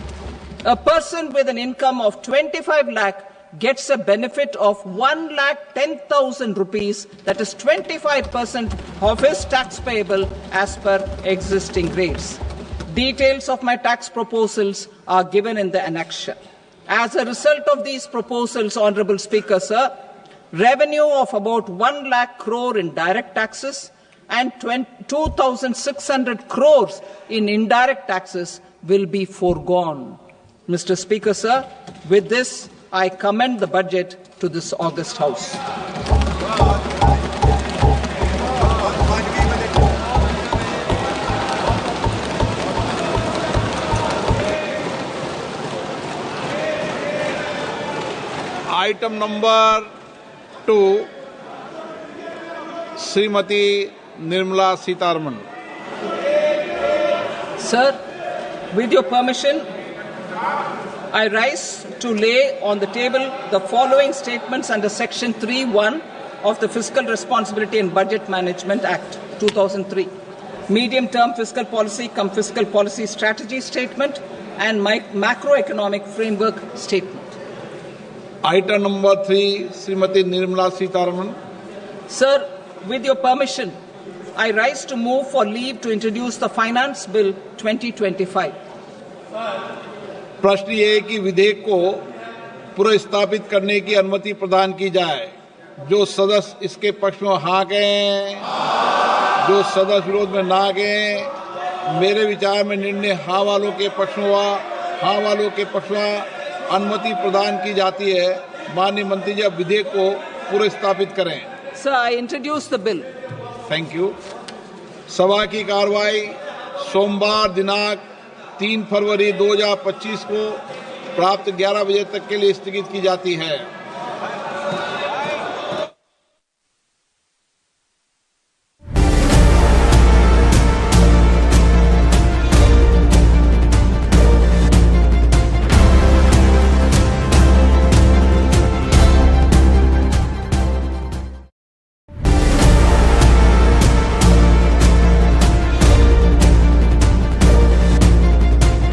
Speaker 2: A person with an income of 25 lakh gets a benefit of 1,10,000 rupees, that is 25% of his tax payable as per existing rates. Details of my tax proposals are given in the annexure. As a result of these proposals, Honourable Speaker, sir, revenue of about 1 lakh crore in direct taxes and 2,600 crores in indirect taxes will be foregone. Mr. Speaker, sir, with this, I commend the budget to this august House.
Speaker 1: Item number 2, Shrimati Nirmala Sitharaman.
Speaker 2: Sir, with your permission, I rise to lay on the table the following statements under Section 3(1) of the Fiscal Responsibility and Budget Management Act 2003. Medium-term fiscal policy cum fiscal policy strategy statement and macroeconomic framework statement.
Speaker 1: Item number 3, Shrimati Nirmala Sitharaman.
Speaker 2: Sir, with your permission, I rise to move for leave to introduce the Finance Bill 2025.
Speaker 1: प्रश्न ये है कि विधेयक को पुनर्स्थापित करने की अनुमति प्रदान की जाए. जो सदस्य इसके पक्ष में हाँ कहें, जो सदस्य विरोध में ना कहें. मेरे विचार में निर्णय हाँ वालों के पक्ष में हुआ. हाँ वालों के पक्ष में अनुमति प्रदान की जाती है. माननीय मंत्री जी, अब विधेयक को पुनर्स्थापित करें.
Speaker 2: Sir, I introduce the bill.
Speaker 1: Thank you. सभा की कार्रवाई सोमवार दिनांक 3 फरवरी 2025 को प्राप्त 11 बजे तक के लिए स्थगित की जाती है.